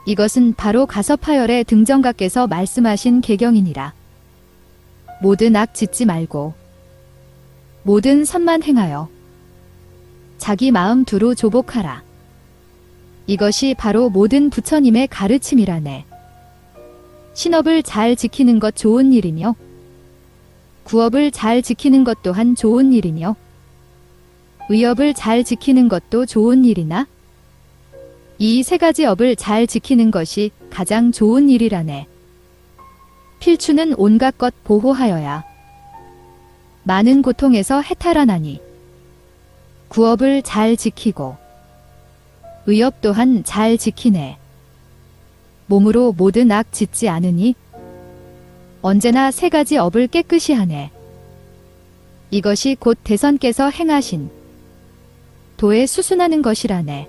이것은 바로 가섭하열의 등정각께서 말씀하신 계경이니라. 모든 악 짓지 말고 모든 선만 행하여 자기 마음 두루 조복하라. 이것이 바로 모든 부처님의 가르침이라네. 신업을 잘 지키는 것 좋은 일이며 구업을 잘 지키는 것 또한 좋은 일이며 의업을 잘 지키는 것도 좋은 일이나 이 세 가지 업을 잘 지키는 것이 가장 좋은 일이라네. 필추는 온갖 것 보호하여야 많은 고통에서 해탈하나니 구업을 잘 지키고 의업 또한 잘 지키네. 몸으로 모든 악 짓지 않으니 언제나 세 가지 업을 깨끗이 하네. 이것이 곧 대선께서 행하신 도에 수순하는 것이라네.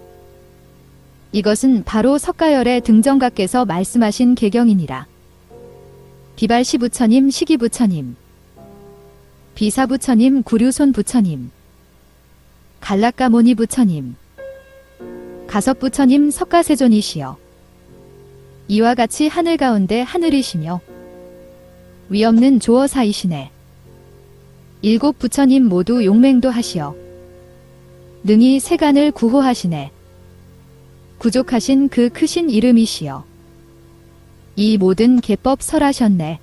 이것은 바로 석가열의 등정각께서 말씀하신 계경이니라. 비발시 부처님, 시기 부처님, 비사 부처님, 구류손 부처님, 갈락가모니 부처님, 가섭 부처님 석가세존이시여 이와 같이 하늘 가운데 하늘이시며 위없는 조어사이시네. 7 부처님 모두 용맹도 하시어 능히 세간을 구호하시네. 구족하신 그 크신 이름이시여 이 모든 계법 설하셨네.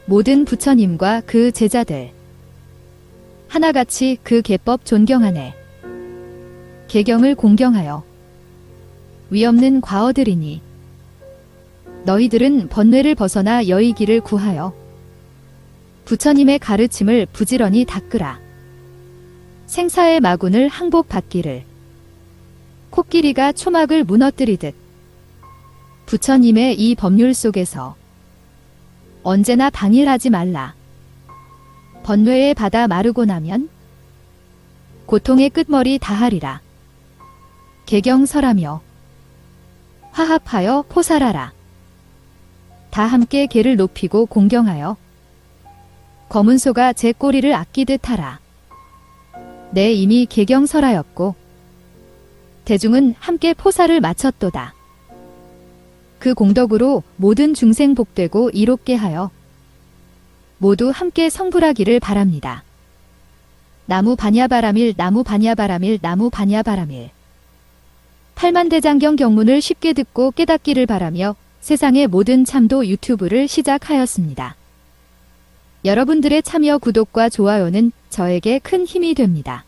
모든 부처님과 그 제자들 하나같이 그 계법 존경하네. 계경을 공경하여 위없는 과어들이니 너희들은 번뇌를 벗어나 여의기를 구하여 부처님의 가르침을 부지런히 닦으라. 생사의 마군을 항복받기를 코끼리가 초막을 무너뜨리듯 부처님의 이 법률 속에서 언제나 방일하지 말라. 번뇌의 바다 마르고 나면 고통의 끝머리 다하리라. 계경설하며 화합하여 포살하라. 다 함께 계를 높이고 공경하여 검은 소가 제 꼬리를 아끼듯 하라. 내 이미 개경설하였고 대중은 함께 포사를 마쳤도다. 그 공덕으로 모든 중생 복되고 이롭게 하여 모두 함께 성불하기를 바랍니다. 나무 반야바라밀 나무 반야바라밀 나무 반야바라밀. 팔만대장경 경문을 쉽게 듣고 깨닫기를 바라며 세상의 모든 참도 유튜브를 시작하였습니다. 여러분들의 참여 구독과 좋아요는 저에게 큰 힘이 됩니다.